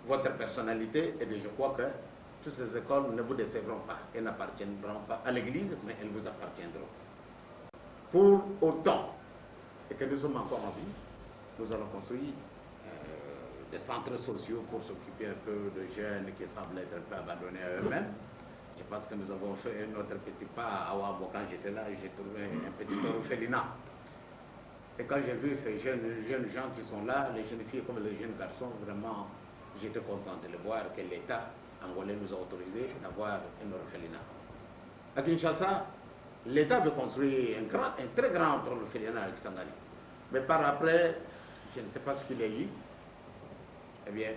votre personnalité, et bien je crois que toutes ces écoles ne vous décevront pas et n'appartiendront pas à l'Église, mais elles vous appartiendront. Pour autant, et que nous sommes encore en vie, nous allons construire des centres sociaux pour s'occuper un peu de jeunes qui semblent être un peu abandonnés à eux-mêmes. Je pense que nous avons fait notre petit pas à Ouabo. Quand j'étais là, j'ai trouvé un petit orphelinat. Et quand j'ai vu ces jeunes gens qui sont là, les jeunes filles comme les jeunes garçons, vraiment, j'étais content de le voir que l'État angolais nous a autorisé d'avoir un orphelinat. À Kinshasa, l'État veut construire un très grand orphelinat à Kisangani. Mais par après, je ne sais pas ce qu'il a eu. Eh bien,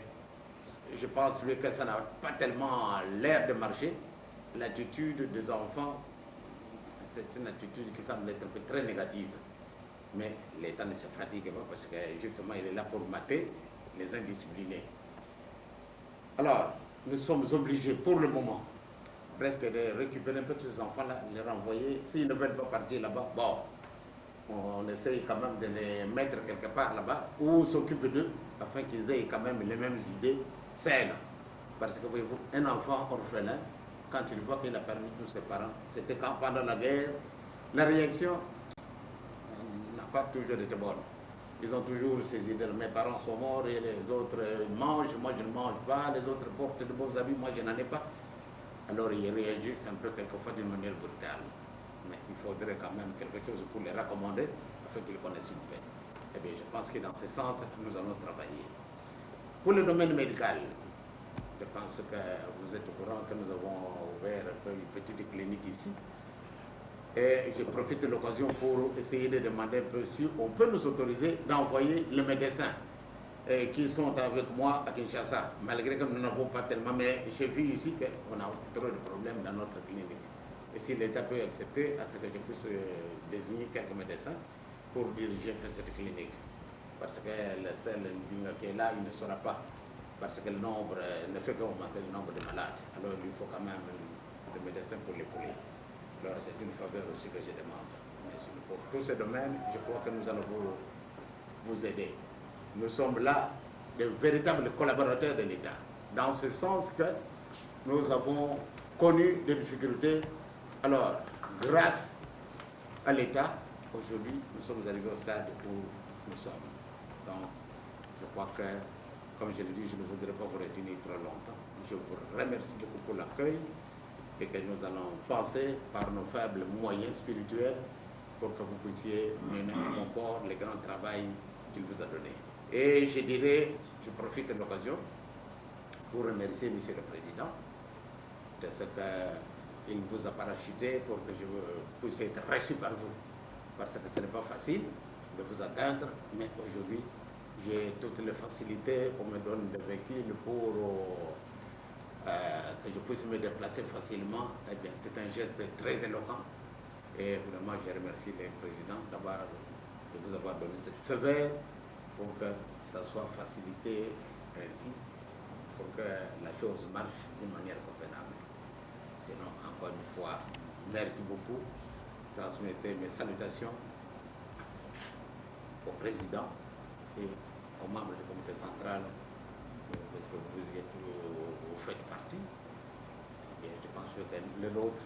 je pense que ça n'a pas tellement l'air de marcher. L'attitude des enfants, c'est une attitude qui semble être un peu très négative. Mais l'État ne se fatigue pas parce que justement il est là pour mater les indisciplinés. Alors, nous sommes obligés pour le moment presque de récupérer un peu tous ces enfants-là, les renvoyer. S'ils ne veulent pas partir là-bas, bon, on essaye quand même de les mettre quelque part là-bas ou s'occuper d'eux afin qu'ils aient quand même les mêmes idées saines. Parce que voyez-vous, un enfant orphelin, quand il voit qu'il a perdu tous ses parents, c'était quand pendant la guerre, la réaction n'a pas toujours été bonne. Ils ont toujours ces idées, mes parents sont morts et les autres mangent, moi je ne mange pas, les autres portent de bons habits, moi je n'en ai pas. Alors ils réagissent un peu quelquefois d'une manière brutale. Mais il faudrait quand même quelque chose pour les raccommoder afin qu'ils connaissent une paix. Eh bien, je pense que dans ce sens, nous allons travailler. Pour le domaine médical, je pense que vous êtes au courant que nous avons ouvert une petite clinique ici. Et je profite de l'occasion pour essayer de demander un peu si on peut nous autoriser d'envoyer les médecins qui sont avec moi à Kinshasa, malgré que nous n'avons pas tellement, mais j'ai vu ici qu'on a trop de problèmes dans notre clinique. Et si l'État peut accepter à ce que je puisse désigner quelques médecins pour diriger cette clinique. Parce que le seul Nzinga qui est là, il ne sera pas. Parce que le nombre ne fait qu'augmenter le nombre de malades. Alors il faut quand même des médecins pour l'épauler. Alors c'est une faveur aussi que je demande. Mais pour tous ces domaines, je crois que nous allons vous aider. Nous sommes là de véritables collaborateurs de l'État. Dans ce sens que nous avons connu des difficultés. Alors, grâce à l'État, aujourd'hui, nous sommes arrivés au stade où nous sommes. Donc, je crois que, comme je l'ai dit, je ne voudrais pas vous retenir trop longtemps. Je vous remercie beaucoup pour l'accueil et que nous allons passer par nos faibles moyens spirituels pour que vous puissiez mener à bon port le grand travail qu'il vous a donné. Et je dirais, je profite de l'occasion pour remercier M. le Président de ce qu'il vous a parachuté pour que je puisse être reçu par vous. Parce que ce n'est pas facile de vous atteindre, mais aujourd'hui, j'ai toutes les facilités, on me donne des véhicules pour que je puisse me déplacer facilement. Eh bien, c'est un geste très éloquent. Et vraiment, je remercie le Président de vous avoir donné cette feu vert pour que ça soit facilité ainsi, pour que la chose marche d'une manière convenable. Sinon, encore une fois, merci beaucoup. Transmettez mes salutations au Président et aux membres du comité central, parce que vous faites partie. Et je pense que les autres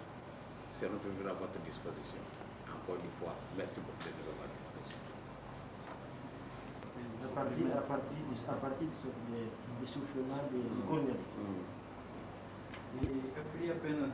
seront toujours à votre disposition. Encore une fois, merci beaucoup de nous avoir disposition. À partir de l'essoufflement des écoles. Eu queria apenas